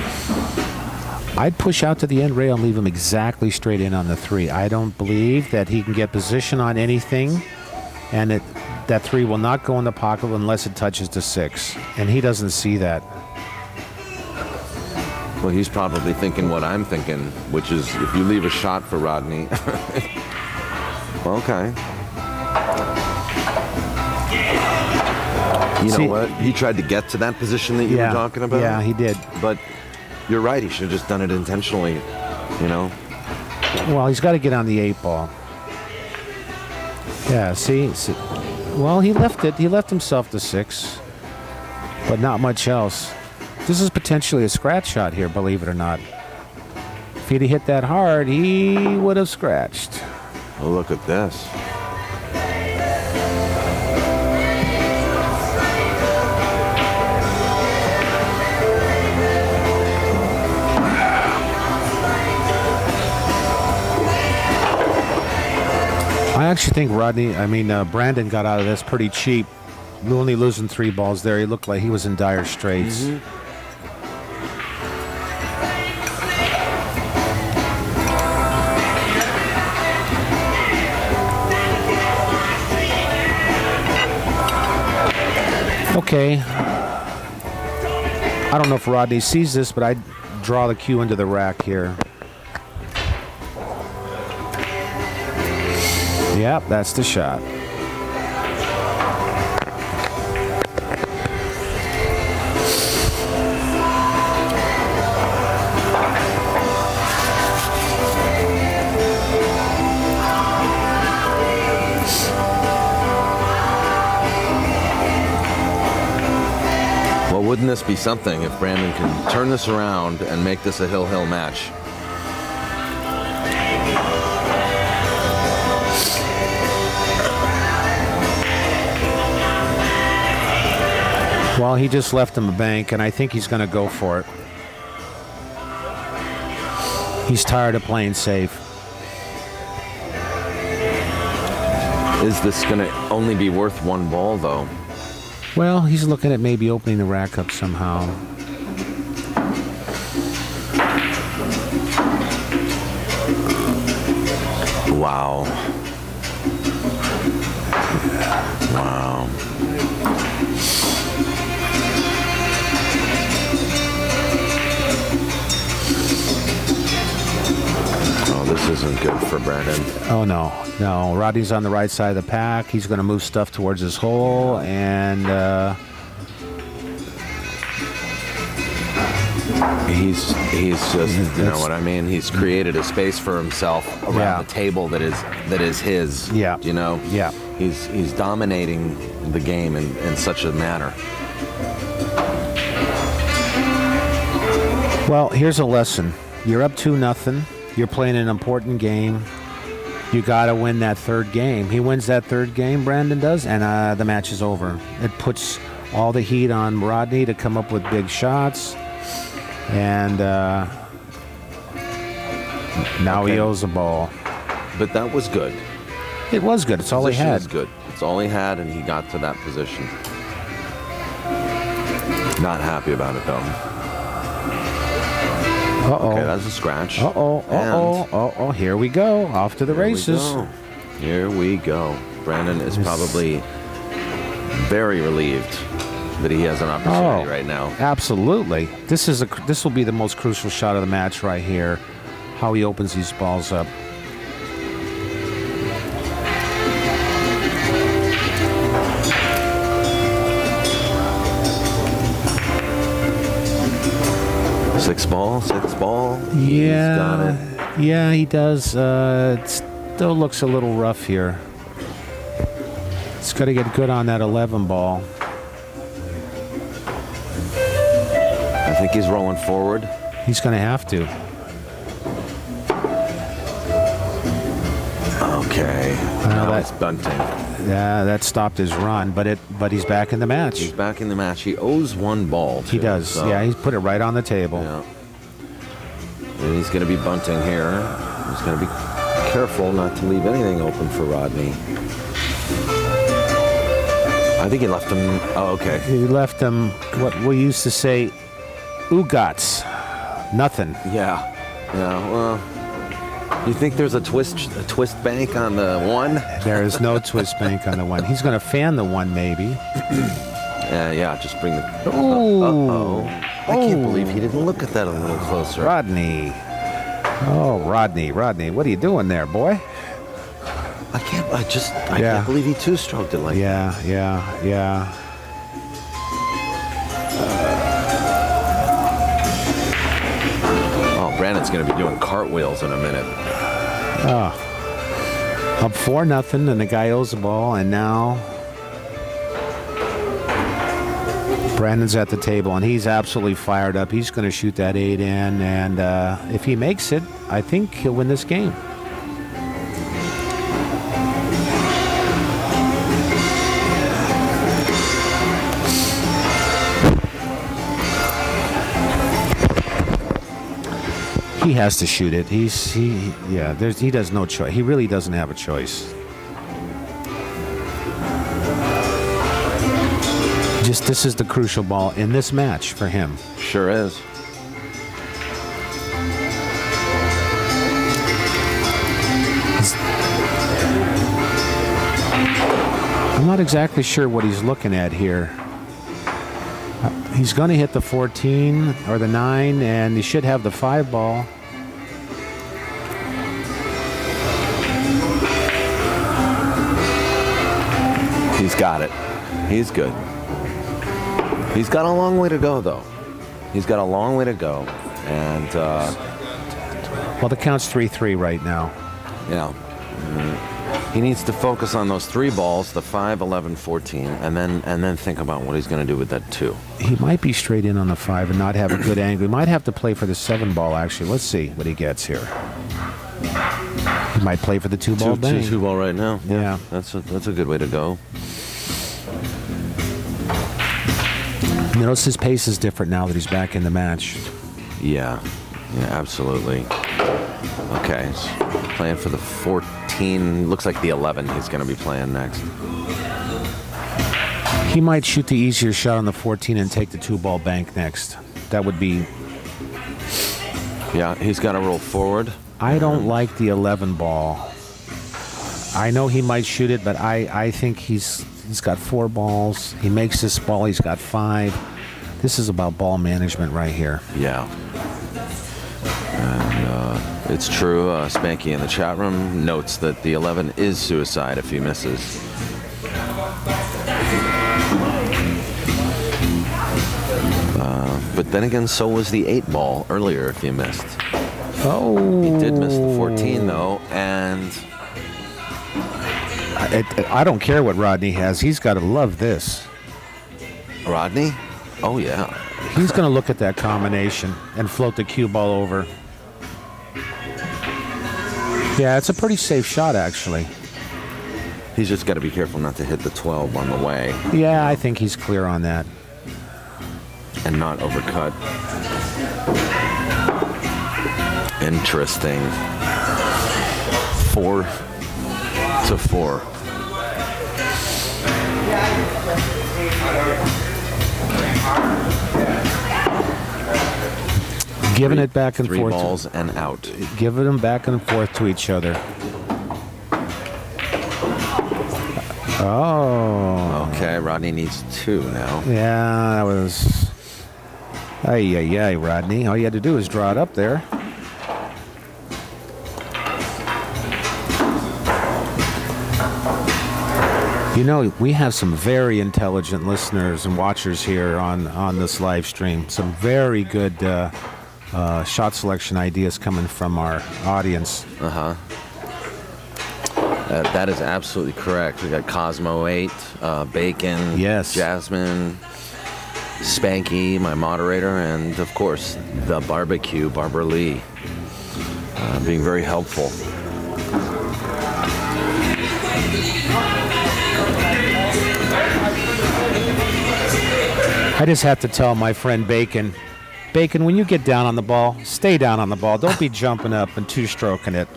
I'd push out to the end rail and leave him exactly straight in on the 3. I don't believe that he can get position on anything, and that 3 will not go in the pocket unless it touches the 6, and he doesn't see that. Well, he's probably thinking what I'm thinking, which is if you leave a shot for Rodney. Okay. You know what? He tried to get to that position that you were talking about. Yeah, he did. But you're right. He should have just done it intentionally, you know? Well, he's got to get on the 8 ball. Yeah, see? Well, he left it. He left himself the 6, but not much else. This is potentially a scratch shot here, believe it or not. If he'd have hit that hard, he would have scratched. Oh, look at this. I actually think Brandon got out of this pretty cheap. Only losing 3 balls there. He looked like he was in dire straits. Okay. I don't know if Rodney sees this, but I'd draw the cue into the rack here. Yep, that's the shot. Well, wouldn't this be something if Brandon can turn this around and make this a hill-hill match? Well, he just left him a bank, and I think he's going to go for it. He's tired of playing safe. Is this going to only be worth 1 ball, though? Well, he's looking at maybe opening the rack up somehow. Wow. Wow. Oh, this isn't good for Brandon. Oh, no. No, Rodney's on the right side of the pack. He's going to move stuff towards his hole, and he's just, you know what I mean? He's created a space for himself around the table that is his. Yeah. You know? Yeah. He's dominating the game in such a manner. Well, here's a lesson. You're up 2-0. You're playing an important game. You got to win that 3rd game. He wins that 3rd game, Brandon does, and the match is over. It puts all the heat on Rodney to come up with big shots. And now he owes a ball. But that was good. It was good. It's all he had. It was good. It's all he had, and he got to that position. Not happy about it, though. Uh-oh. Okay, that's a scratch. Uh-oh, uh-oh, uh-oh. Here we go. Off to the races. Here we go. Brandon is probably very relieved that he has an opportunity right now. Absolutely. This will be the most crucial shot of the match right here. How he opens these balls up. Six ball. Yeah, He's got it. Yeah, he does. It still looks a little rough here. It's got to get good on that 11 ball. I think he's rolling forward. He's going to have to. Okay. Now it's bunting. Yeah, that stopped his run, but he's back in the match. He's back in the match. He owes 1 ball. He does. So. Yeah, he's put it right on the table. Yeah. And he's going to be bunting here. He's going to be careful not to leave anything open for Rodney. I think he left him. Oh, okay. He left him what we used to say, ugats. Nothing. Yeah. Well, you think there's a twist bank on the 1? There is no twist bank on the 1. He's going to fan the 1, maybe. Yeah, just bring the... Ooh. I can't believe he didn't look at that a little closer. Rodney. Oh, Rodney, what are you doing there, boy? I can't believe he two-stroked it like that. Yeah. Brandon's going to be doing cartwheels in a minute. Up 4-0, and the guy owes the ball, and now Brandon's at the table, and he's absolutely fired up. He's going to shoot that 8 in, and if he makes it, I think he'll win this game. He has to shoot it. He does no choice. He really doesn't have a choice. This is the crucial ball in this match for him. Sure is. I'm not exactly sure what he's looking at here. He's going to hit the 14 or the 9, and he should have the 5 ball. He's got it. He's good. He's got a long way to go, though. He's got a long way to go. And, well, the count's 3-3 right now. Yeah. He needs to focus on those 3 balls, the 5, 11, 14, and then think about what he's going to do with that 2. He might be straight in on the 5 and not have a good angle. He might have to play for the 7 ball, actually. Let's see what he gets here. He might play for the 2 ball bang. 2 ball right now. Yeah. That's a good way to go. Notice his pace is different now that he's back in the match. Yeah, absolutely. Okay, he's playing for the 14. Looks like the 11 he's going to be playing next. He might shoot the easier shot on the 14 and take the 2 ball bank next. That would be... Yeah, he's got to roll forward. I don't like the 11 ball. I know he might shoot it, but I think he's got 4 balls. He makes this ball, he's got 5. This is about ball management right here. Yeah. And it's true. Spanky in the chat room notes that the 11 is suicide if he misses. But then again, so was the 8 ball earlier if he missed. Oh. He did miss the 14, though, and... I don't care what Rodney has. He's got to love this. Rodney? Oh, yeah. He's going to look at that combination and float the cue ball over. Yeah, it's a pretty safe shot, actually. He's just got to be careful not to hit the 12 on the way. Yeah, I think he's clear on that. And not overcut. Interesting. 4-4. Giving it back and 3 forth. 3 balls and out. Giving them back and forth to each other. Oh. Okay, Rodney needs 2 now. Yeah, that was... Ay, Rodney. All you had to do is draw it up there. You know, we have some very intelligent listeners and watchers here on this live stream. Some very good shot selection ideas coming from our audience. Uh-huh. That is absolutely correct. We got Cosmo 8, Bacon, yes, Jasmine, Spanky, my moderator, and of course the barbecue, Barbara Lee, being very helpful. I just have to tell my friend Bacon, when you get down on the ball, stay down on the ball. Don't be jumping up and 2-stroking it.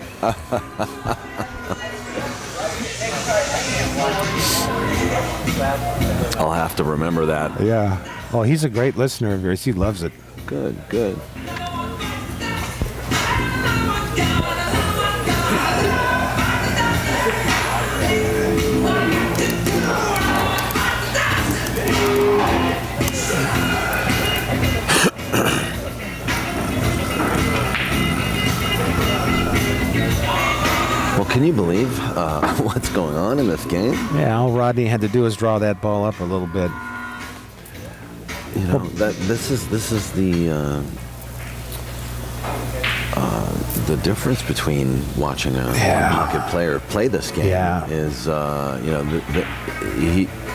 I'll have to remember that. Yeah. Oh, he's a great listener of yours. He loves it. Good, good. Well, can you believe what's going on in this game? Yeah, all Rodney had to do is draw that ball up a little bit. You know, this is the difference between watching a pocket player play this game is you know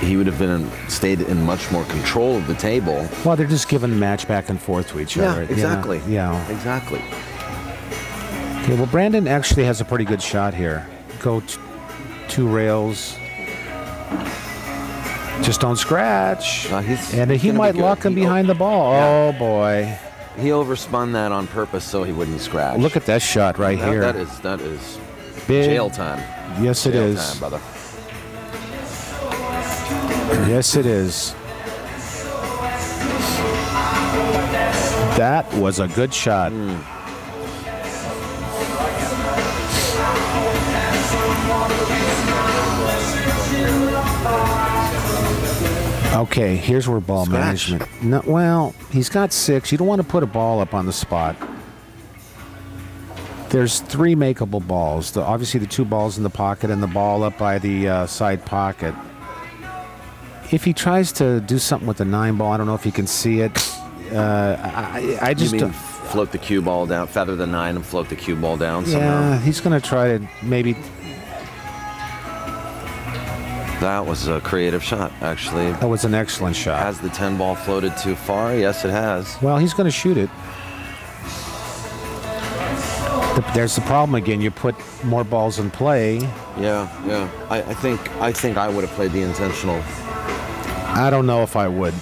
he would have stayed in much more control of the table. Well, they're just giving the match back and forth to each other. Exactly. Yeah, exactly. Okay, well, Brandon actually has a pretty good shot here. Go 2 rails. Just don't scratch. And he might lock him behind the ball. Yeah. Oh, boy. He overspun that on purpose so he wouldn't scratch. Look at that shot right here. That is big. Jail time. Yes, it is. Jail time, brother. Yes, it is. That was a good shot. Okay, here's where ball management. No, well, he's got 6. You don't want to put a ball up on the spot. There's 3 makeable balls. Obviously, the 2 balls in the pocket and the ball up by the side pocket. If he tries to do something with the 9 ball, I don't know if you can see it. I just you mean float the cue ball down, feather the 9 and float the cue ball down somehow? Yeah, he's going to try to maybe. That was a creative shot, actually. That was an excellent shot. Has the 10 ball floated too far? Yes, it has. Well, he's going to shoot it. There's the problem again. You put more balls in play. Yeah, yeah. I think I would have played the intentional. I don't know if I would.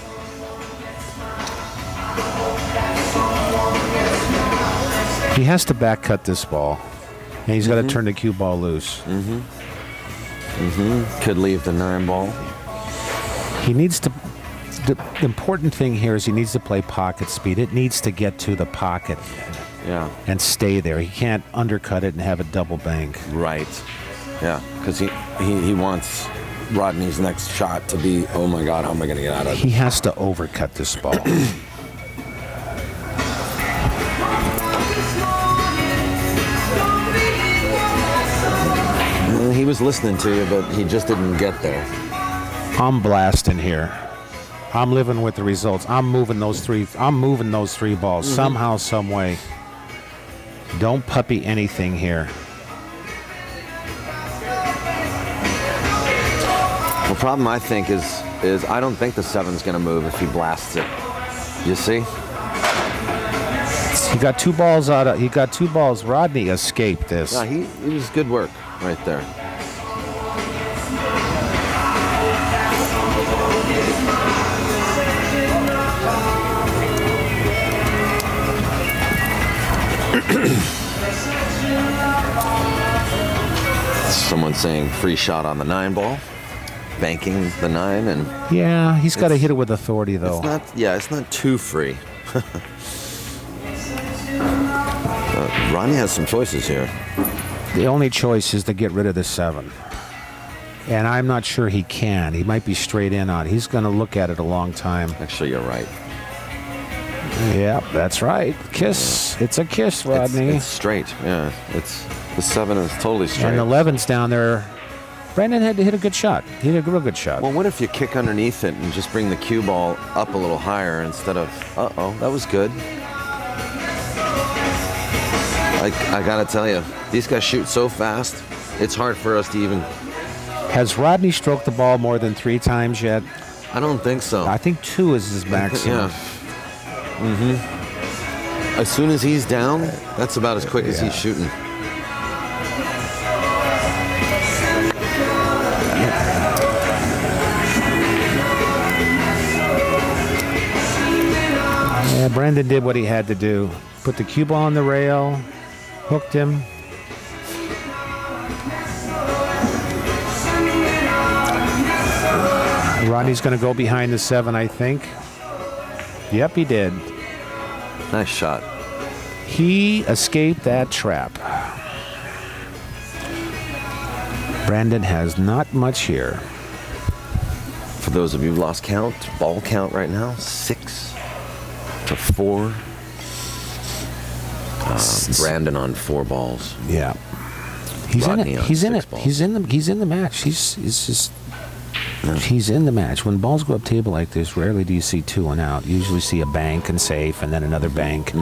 He has to back cut this ball, and he's got to turn the cue ball loose. Could leave the 9 ball. He needs to. The important thing here is he needs to play pocket speed. It needs to get to the pocket. Yeah. And stay there. He can't undercut it and have a double bank. Right. Yeah, because he wants Rodney's next shot to be, oh my God, how am I going to get out of it? He has to overcut this ball. He was listening to you, but he just didn't get there. I'm blasting here. I'm living with the results. I'm moving those 3 balls somehow, some way. Don't puppy anything here. The problem, I think, is I don't think the 7's going to move if he blasts it. You see? He got 2 balls out of. He got 2 balls. Rodney escaped this. Yeah, he was good work right there. Someone saying free shot on the 9 ball, banking the 9, and yeah, he's got to hit it with authority though. It's not too free. Rodney has some choices here. The only choice is to get rid of the 7, and I'm not sure he can. He might be straight in on it. He's going to look at it a long time. Actually, you're right. Yeah, that's right. Kiss. Yeah. It's a kiss, Rodney. It's straight. Yeah, the 7 is totally straight. And the 11's down there. Brandon had to hit a good shot. He hit a real good shot. Well, what if you kick underneath it and just bring the cue ball up a little higher instead of, that was good. I got to tell you, these guys shoot so fast, it's hard for us to even... Has Rodney stroked the ball more than 3 times yet? I don't think so. I think 2 is his maximum. Yeah. As soon as he's down, that's about as quick as he's shooting. Yeah, Brandon did what he had to do. Put the cue ball on the rail, hooked him. Rodney's going to go behind the 7, I think. Yep, he did. Nice shot. He escaped that trap. Brandon has not much here. For those of you who lost count, ball count right now, 6-4. Brandon on 4 balls. Yeah. He's Rodney in it. on He's in 6 it. balls. He's in the match. He's in the match. When balls go up table like this, rarely do you see 2 and out. You usually see a bank and safe, and then another bank.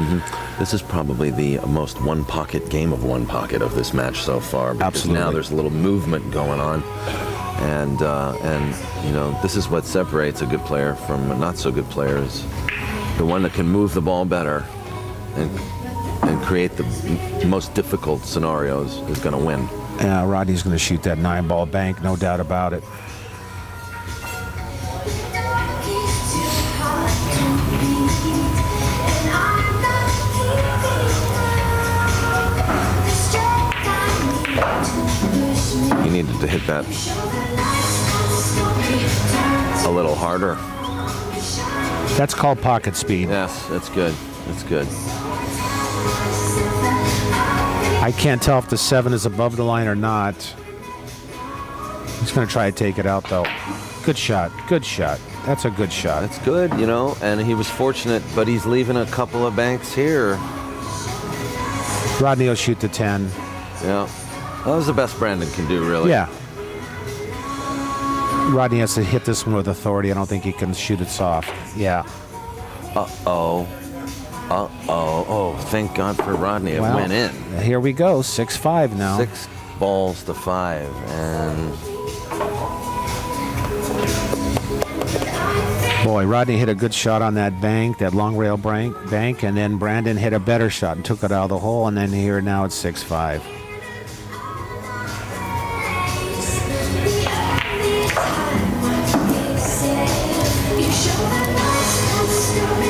This is probably the most one-pocket game of one-pocket of this match so far. Because Absolutely. now there's a little movement going on, and you know, this is what separates a good player from a not so good player. Is the one that can move the ball better and create the most difficult scenarios is going to win. Yeah, Rodney's going to shoot that 9-ball bank, no doubt about it. He needed to hit that a little harder. That's called pocket speed. Yes, that's good. That's good. I can't tell if the 7 is above the line or not. He's going to try to take it out, though. Good shot. Good shot. That's a good shot. That's good, you know, and he was fortunate, but he's leaving a couple of banks here. Rodney will shoot the 10. Yeah. That was the best Brandon can do, really. Yeah. Rodney has to hit this one with authority. I don't think he can shoot it soft. Yeah. Uh-oh. Uh-oh. Oh, thank God for Rodney. It went in. Here we go. 6-5 now. 6 balls to 5. And boy, Rodney hit a good shot on that bank, that long rail bank, and then Brandon hit a better shot and took it out of the hole, and then here now it's 6-5.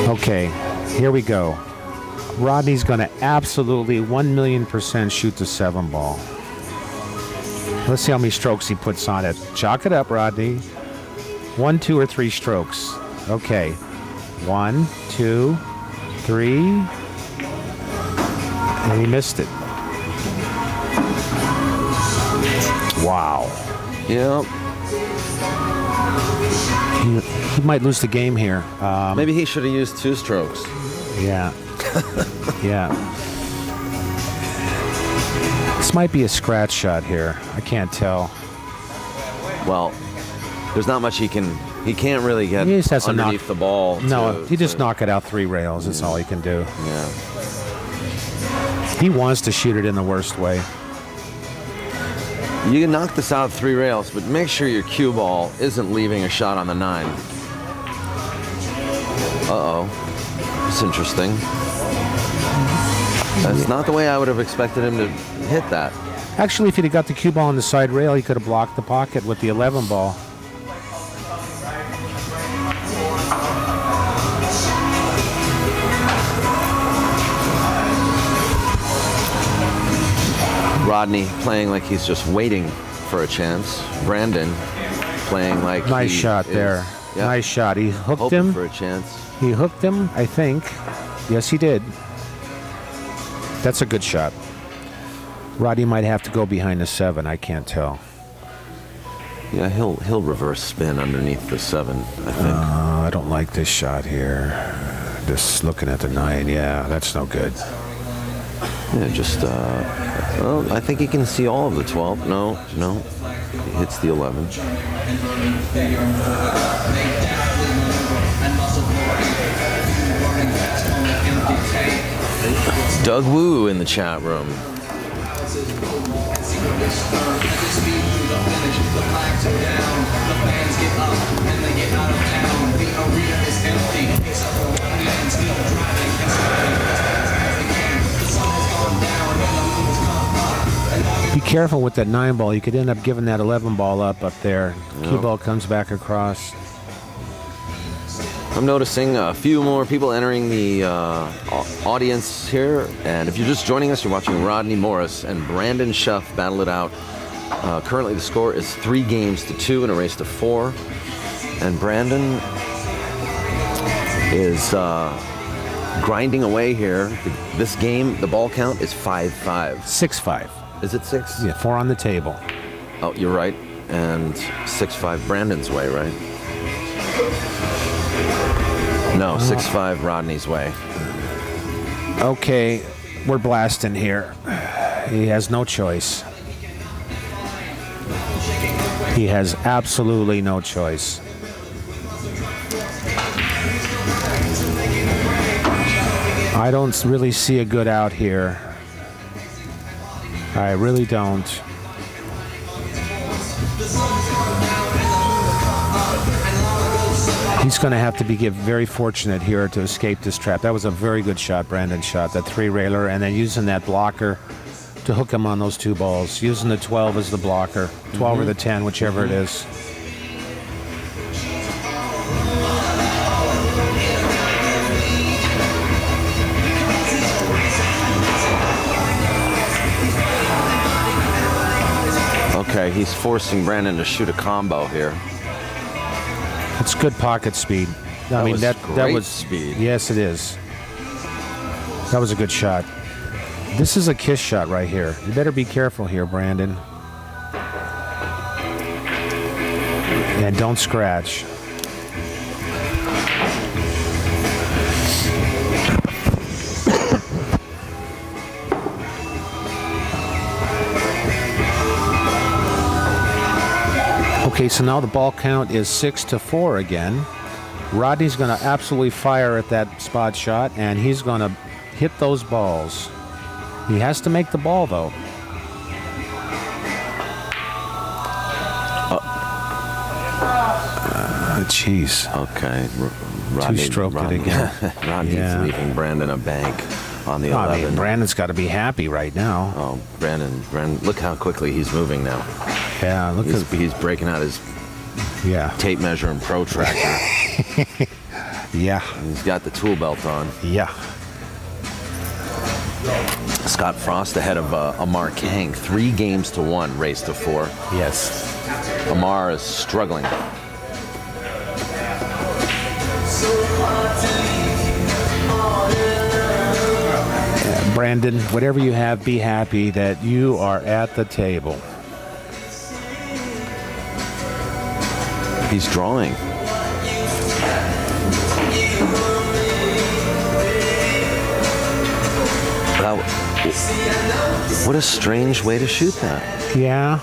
Okay, here we go. Rodney's going to absolutely 1,000,000% shoot the 7 ball. Let's see how many strokes he puts on it. Chalk it up, Rodney. 1, 2, or 3 strokes. Okay. 1, 2, 3. And he missed it. Wow. Yep. He might lose the game here. Maybe he should have used 2 strokes. Yeah. Yeah. This might be a scratch shot here. I can't tell. Well, there's not much he can't really get He just has to underneath the ball. No, he just knock it out 3 rails. That's all he can do. Yeah. He wants to shoot it in the worst way. You can knock this out 3 rails, but make sure your cue ball isn't leaving a shot on the 9. Uh-oh. That's interesting. That's not the way I would have expected him to hit that. Actually, if he'd have got the cue ball on the side rail, he could have blocked the pocket with the 11 ball. Rodney playing like he's just waiting for a chance. Brandon playing like Nice shot there. Yeah, Nice shot. He hooked hoping him. for a chance. He hooked him, I think. Yes, he did. That's a good shot. Rodney might have to go behind the 7. I can't tell. Yeah, he'll reverse spin underneath the 7, I think. I don't like this shot here. Just looking at the 9. Yeah, that's no good. Yeah, just, well, I think he can see all of the 12. No. He hits the 11. Doug Wu in the chat room. Be careful with that 9 ball. You could end up giving that 11 ball up there. Yep. Cue ball comes back across. I'm noticing a few more people entering the audience here. And if you're just joining us, you're watching Rodney Morris and Brandon Shuff battle it out. Currently, the score is 3 games to 2 in a race to 4. And Brandon is grinding away here. This game, the ball count is 5-5. 6-5. Is it 6? Yeah, 4 on the table. Oh, you're right. And 6-5 Brandon's way, right? No, 6-5 Rodney's way. Okay, we're blasting here. He has no choice. He has absolutely no choice. I don't really see a good out here. I really don't. He's going to have to be very fortunate here to escape this trap. That was a very good shot, Brandon shot, that 3-railer, and then using that blocker to hook him on those 2 balls. Using the 12 as the blocker, 12 or the 10, whichever it is. Okay, he's forcing Brandon to shoot a combo here. It's good pocket speed. I mean, that was speed. Yes, it is. That was a good shot. This is a kiss shot right here. You better be careful here, Brandon. And don't scratch. Okay, so now the ball count is 6-4 again. Rodney's going to absolutely fire at that spot shot, and he's going to hit those balls. He has to make the ball, though. Jeez. Okay. Rodney, Two-stroked it again. Rodney's leaving Brandon a bank on the 11. I mean, Brandon's got to be happy right now. Oh, Brandon, look how quickly he's moving now. Yeah, look at he's breaking out his tape measure and protractor. Yeah. He's got the tool belt on. Yeah. Scott Frost ahead of Amar Kang. 3 games to 1, race to 4. Yes. Amar is struggling. Brandon, whatever you have, be happy that you are at the table. He's drawing. What a strange way to shoot that. Yeah.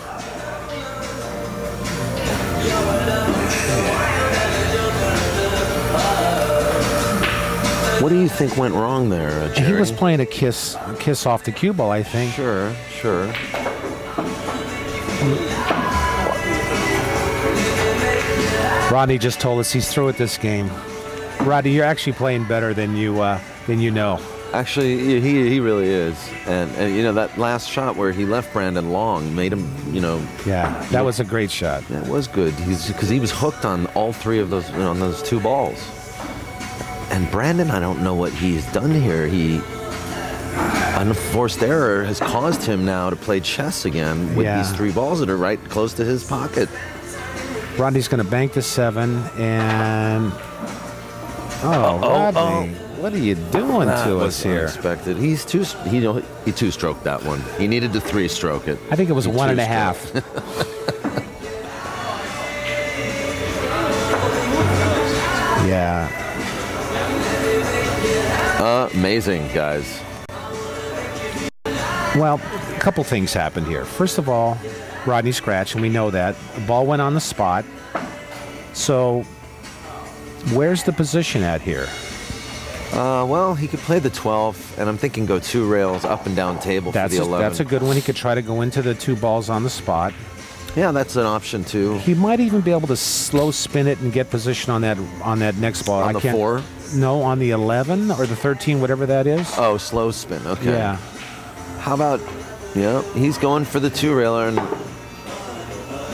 What do you think went wrong there, Jerry? He was playing a kiss off the cue ball, I think. Sure. Rodney just told us he's through at this game. Rodney, you're actually playing better than you know. Actually, he really is. And you know, that last shot where he left Brandon long made him, Yeah, that was a great shot. That was good. Because he was hooked on all 3 of those, on those 2 balls. And Brandon, I don't know what he's done here. Unforced error has caused him now to play chess again with these 3 balls that are right close to his pocket. Rodney's going to bank the 7 and... Rodney, what are you doing to us here? Unexpected. He two-stroked that one. He needed to 3-stroke it. I think it was 1.5. Yeah. Amazing, guys. Well, a couple things happened here. First of all, Rodney scratched, and we know that. The ball went on the spot. So, where's the position at here? Well, he could play the 12, and I'm thinking go 2 rails up and down table for the 11. That's a good one. He could try to go into the 2 balls on the spot. Yeah, that's an option too. He might even be able to slow spin it and get position on that next ball. On the 4? No, on the 11 or the 13, whatever that is. Oh, slow spin. Okay. Yeah. How about? Yeah, he's going for the 2-railer, and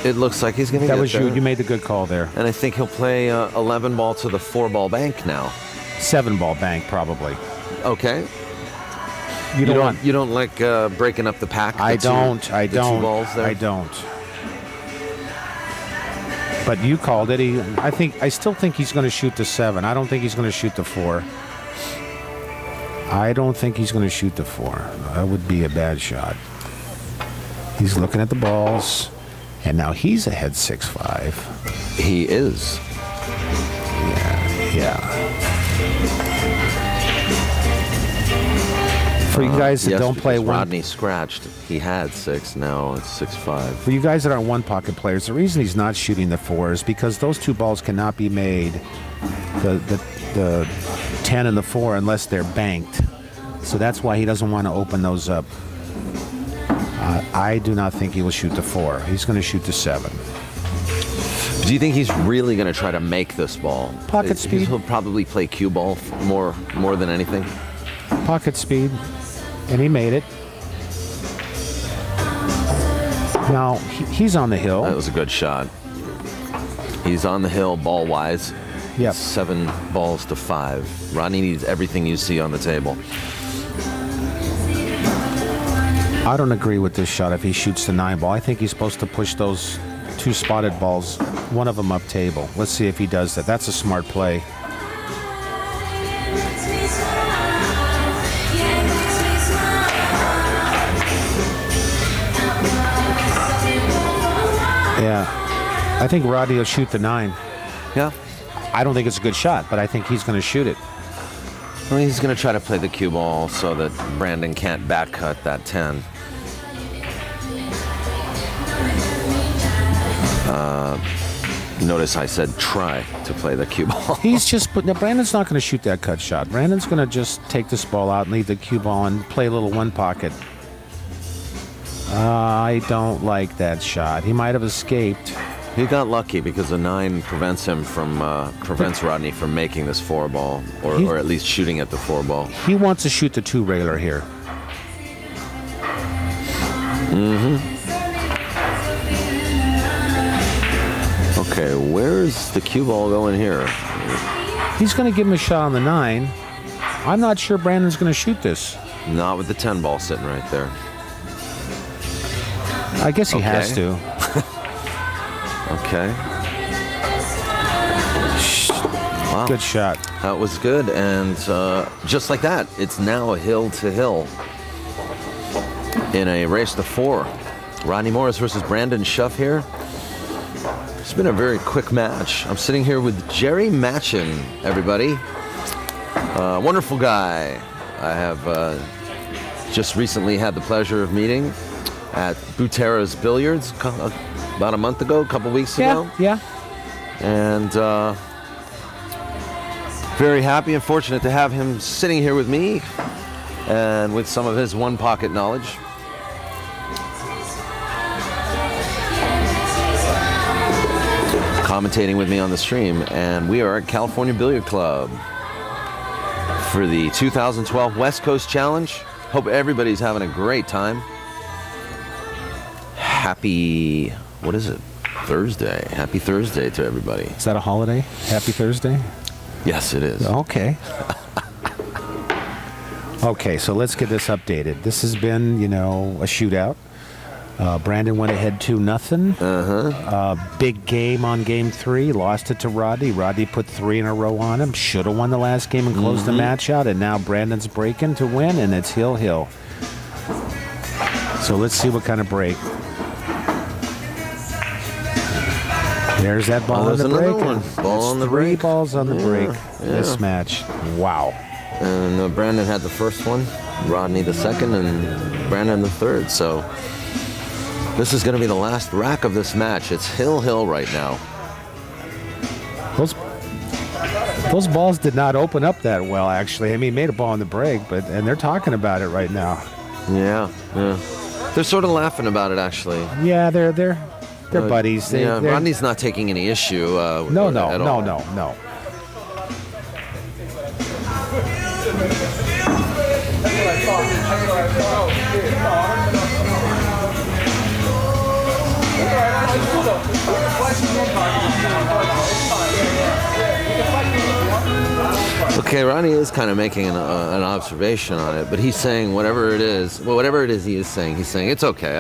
it looks like he's going to get That was there. you made the good call there. And I think he'll play 11 ball to the 4-ball bank now. 7-ball bank probably. Okay. You don't like breaking up the pack. I don't. 2 balls there? I don't. But you called it. I still think he's going to shoot the 7. I don't think he's going to shoot the 4. I don't think he's going to shoot the 4. That would be a bad shot. He's looking at the balls, and now he's ahead 6-5. He is. Yeah. For you guys that don't play one, Rodney scratched. He had 6. Now it's 6-5. for you guys that aren't one pocket players, the reason he's not shooting the 4 is because those two balls cannot be made, the 10 and the 4, unless they're banked. So that's why he doesn't want to open those up. I do not think he will shoot the 4. He's going to shoot the 7. Do you think he's really going to try to make this ball? Pocket speed. He'll probably play cue ball more than anything. Pocket speed, and he made it. Now he's on the hill. That was a good shot. He's on the hill ball wise. Yep. 7 balls to 5. Rodney needs everything you see on the table. I don't agree with this shot if he shoots the 9 ball. I think he's supposed to push those 2 spotted balls, one of them up table. Let's see if he does that. That's a smart play. Yeah. I think Rodney will shoot the 9. Yeah. I don't think it's a good shot, but I think he's going to shoot it. Well, he's going to try to play the cue ball so that Brandon can't back cut that 10. Notice I said try to play the cue ball. He's just putting. Now, Brandon's not going to shoot that cut shot. Brandon's going to just take this ball out and leave the cue ball and play a little one pocket. I don't like that shot. He might have escaped. He got lucky because the 9 prevents Rodney from making this 4 ball, or at least shooting at the 4 ball. He wants to shoot the 2 regular here. Okay, where's the cue ball going here? He's going to give him a shot on the 9. I'm not sure Brandon's going to shoot this. Not with the 10 ball sitting right there. I guess he has to. Okay. Wow. Good shot. That was good, and just like that, it's now a hill to hill in a race to 4. Rodney Morris versus Brandon Shuff here. It's been a very quick match. I'm sitting here with Jerry Matchin, everybody. Wonderful guy. I have just recently had the pleasure of meeting at Ventura Billiards about a month ago, a couple weeks ago. Yeah. And very happy and fortunate to have him sitting here with me and with some of his one pocket knowledge. Commentating with me on the stream, and we are at California Billiard Club for the 2012 West Coast Challenge. Hope everybody's having a great time. Happy, what is it? Thursday. Happy Thursday to everybody. Is that a holiday? Happy Thursday? Yes, it is. Okay. Okay, so let's get this updated. This has been, a shootout. Brandon went ahead 2-0. Big game on game 3. Lost it to Rodney. Rodney put 3 in a row on him. Should have won the last game and closed the match out. And now Brandon's breaking to win, and it's hill. So let's see what kind of break. There's that ball on the break. Ball on the 3 break. balls on the break. This match. Wow. And Brandon had the first one, Rodney the second, and Brandon the third. So this is going to be the last rack of this match. It's hill right now. Those balls did not open up that well, actually. I mean, made a ball on the break, and they're talking about it right now. Yeah. They're sort of laughing about it, actually. Yeah, they're buddies. Rodney's not taking any issue. No. Okay, Rodney is kind of making an observation on it, but he's saying whatever it is he is saying, he's saying it's okay.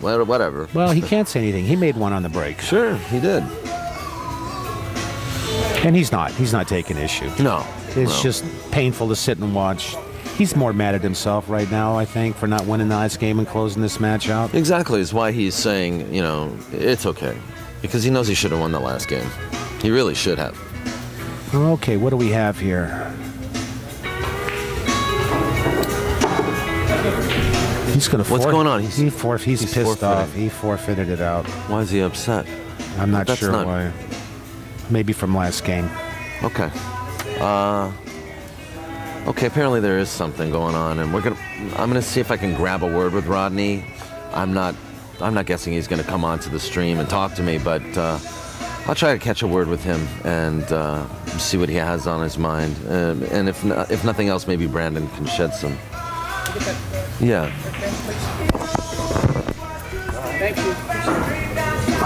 Whatever. Well, he can't say anything. He made one on the break. Sure, he did. And he's not taking issue. No. It's just painful to sit and watch. He's more mad at himself right now, I think, for not winning the last game and closing this match out. Exactly. It's why he's saying, it's okay. Because he knows he should have won the last game. He really should have. Okay, what do we have here? He's going to What's going on? He's pissed off. He forfeited it out. Why is he upset? I'm not sure why. Maybe from last game. Okay. Okay, apparently there is something going on, and I'm gonna see if I can grab a word with Rodney. I'm not guessing he's gonna come onto the stream and talk to me, but I'll try to catch a word with him and see what he has on his mind. And if nothing else, maybe Brandon can shed some. Yeah. Thank you.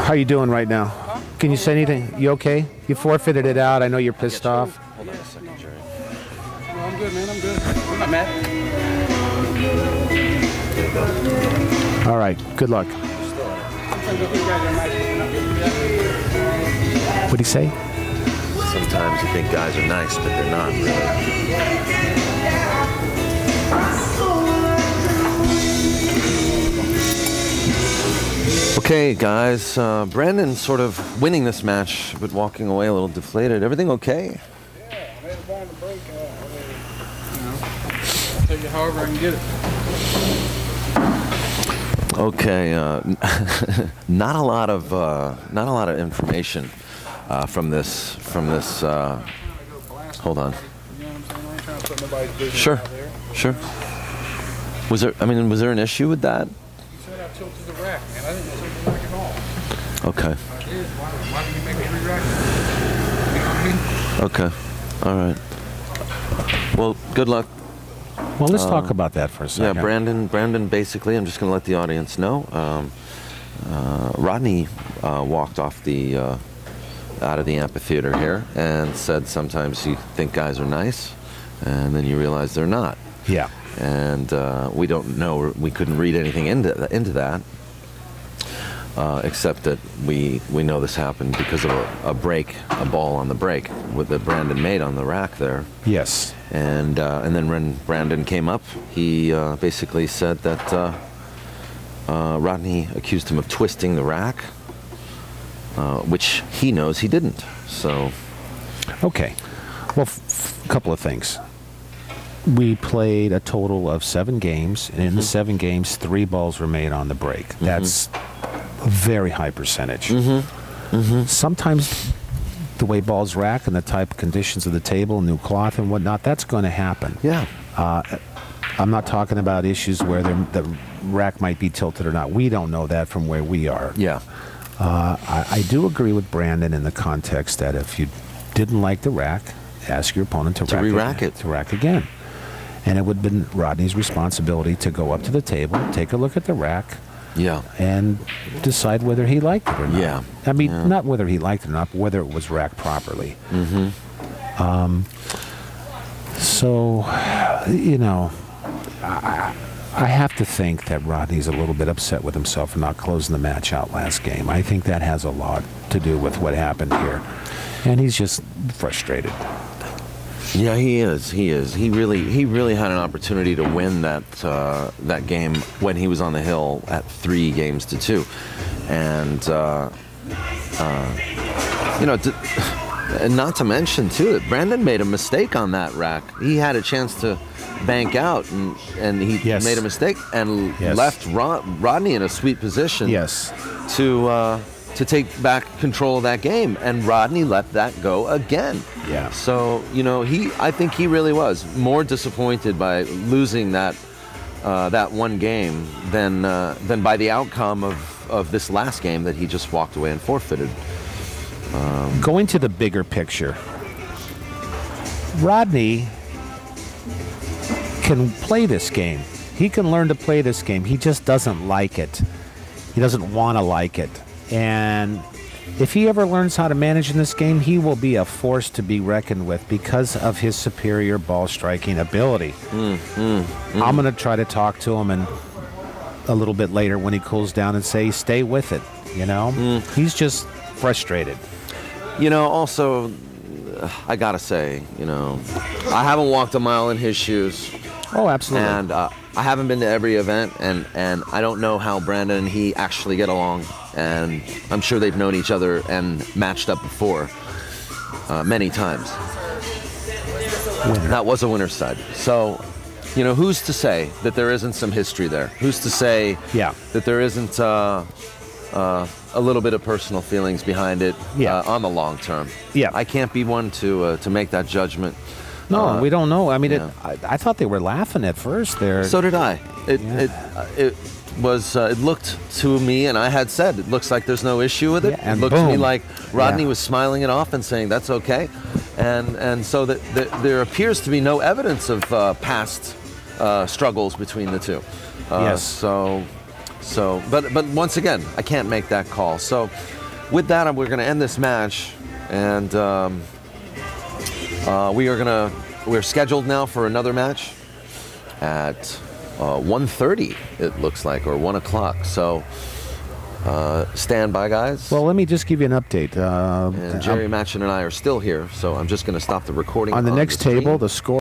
How you doing right now? Can you say anything? You okay? You forfeited it out. I know you're pissed off. Hold on a second, Jerry. No, I'm good, man. I'm good. I'm not mad. All right. Good luck. What'd he say? Sometimes you think guys are nice, but they're not really. Okay, guys, Brandon's sort of winning this match, but walking away a little deflated. Everything okay? Yeah, I made a ball in the break. I'll take it however I can get it. Okay, not a lot of information from this. Hold on. You know what I'm saying? I ain't trying to put nobody's business Sure, out there. sure. Was there an issue with that? You said I tilted the rack, man. I didn't tilt the rack at all. Okay. I did. Why did you make me re-rack it? You know what I mean? Okay. All right. Well, good luck. Well, let's talk about that for a second. Yeah, Brandon. Basically, I'm just going to let the audience know. Rodney walked off out of the amphitheater here and said sometimes you think guys are nice, and then you realize they're not. Yeah. And we don't know. We couldn't read anything into that, except that we know this happened because of a ball on the break that Brandon made on the rack there. Yes. And then when Brandon came up, he basically said that Rodney accused him of twisting the rack, which he knows he didn't. So. Okay. Well, a couple of things. We played a total of 7 games, and in the 7 games, 3 balls were made on the break. That's a very high percentage. Sometimes the way balls rack and the type of conditions of the table, new cloth and whatnot, that's going to happen. Yeah. I'm not talking about issues where the rack might be tilted or not. We don't know that from where we are. Yeah. I do agree with Brandon in the context that if you didn't like the rack, ask your opponent to re-rack it. To rack again. And it would have been Rodney's responsibility to go up to the table, take a look at the rack, Yeah. and decide whether he liked it or not. Yeah. I mean, not whether he liked it or not, but whether it was racked properly. So, I have to think that Rodney's a little bit upset with himself for not closing the match out last game. I think that has a lot to do with what happened here. And he's just frustrated. Yeah, he is. He really had an opportunity to win that game when he was on the hill at 3-2, and and not to mention too that Brandon made a mistake on that rack. He had a chance to bank out, and he made a mistake and left Rodney in a sweet position. Yes. To take back control of that game, and Rodney let that go again. Yeah. So I think he really was more disappointed by losing that one game than by the outcome of this last game that he just walked away and forfeited. Going to the bigger picture, Rodney can play this game. He can learn to play this game. He just doesn't like it. He doesn't want to like it. And if he ever learns how to manage in this game, he will be a force to be reckoned with because of his superior ball striking ability. I'm going to try to talk to him and a little bit later when he cools down and say, stay with it. He's just frustrated. Also, I gotta say, you know, I haven't walked a mile in his shoes. Oh, absolutely. And I haven't been to every event, and I don't know how Brandon and he actually get along. And I'm sure they've known each other and matched up before many times. That was a winner's side. So, you know, who's to say that there isn't some history there? Who's to say that there isn't a little bit of personal feelings behind it on the long term? Yeah. I can't be one to make that judgment. No, we don't know. I mean, yeah. I thought they were laughing at first there. So did I. It looked to me, and I had said, it looks like there's no issue with it. Yeah, and it looked boom. to me like Rodney was smiling it off and saying, that's okay. And so that there appears to be no evidence of past struggles between the two. Yes. But once again, I can't make that call. So with that, we're going to end this match, and we're scheduled now for another match at 1:30, it looks like, or 1 o'clock. So stand by, guys. Well, let me just give you an update. And Jerry Matchin and I are still here, so I'm just going to stop the recording. On the next table, the score.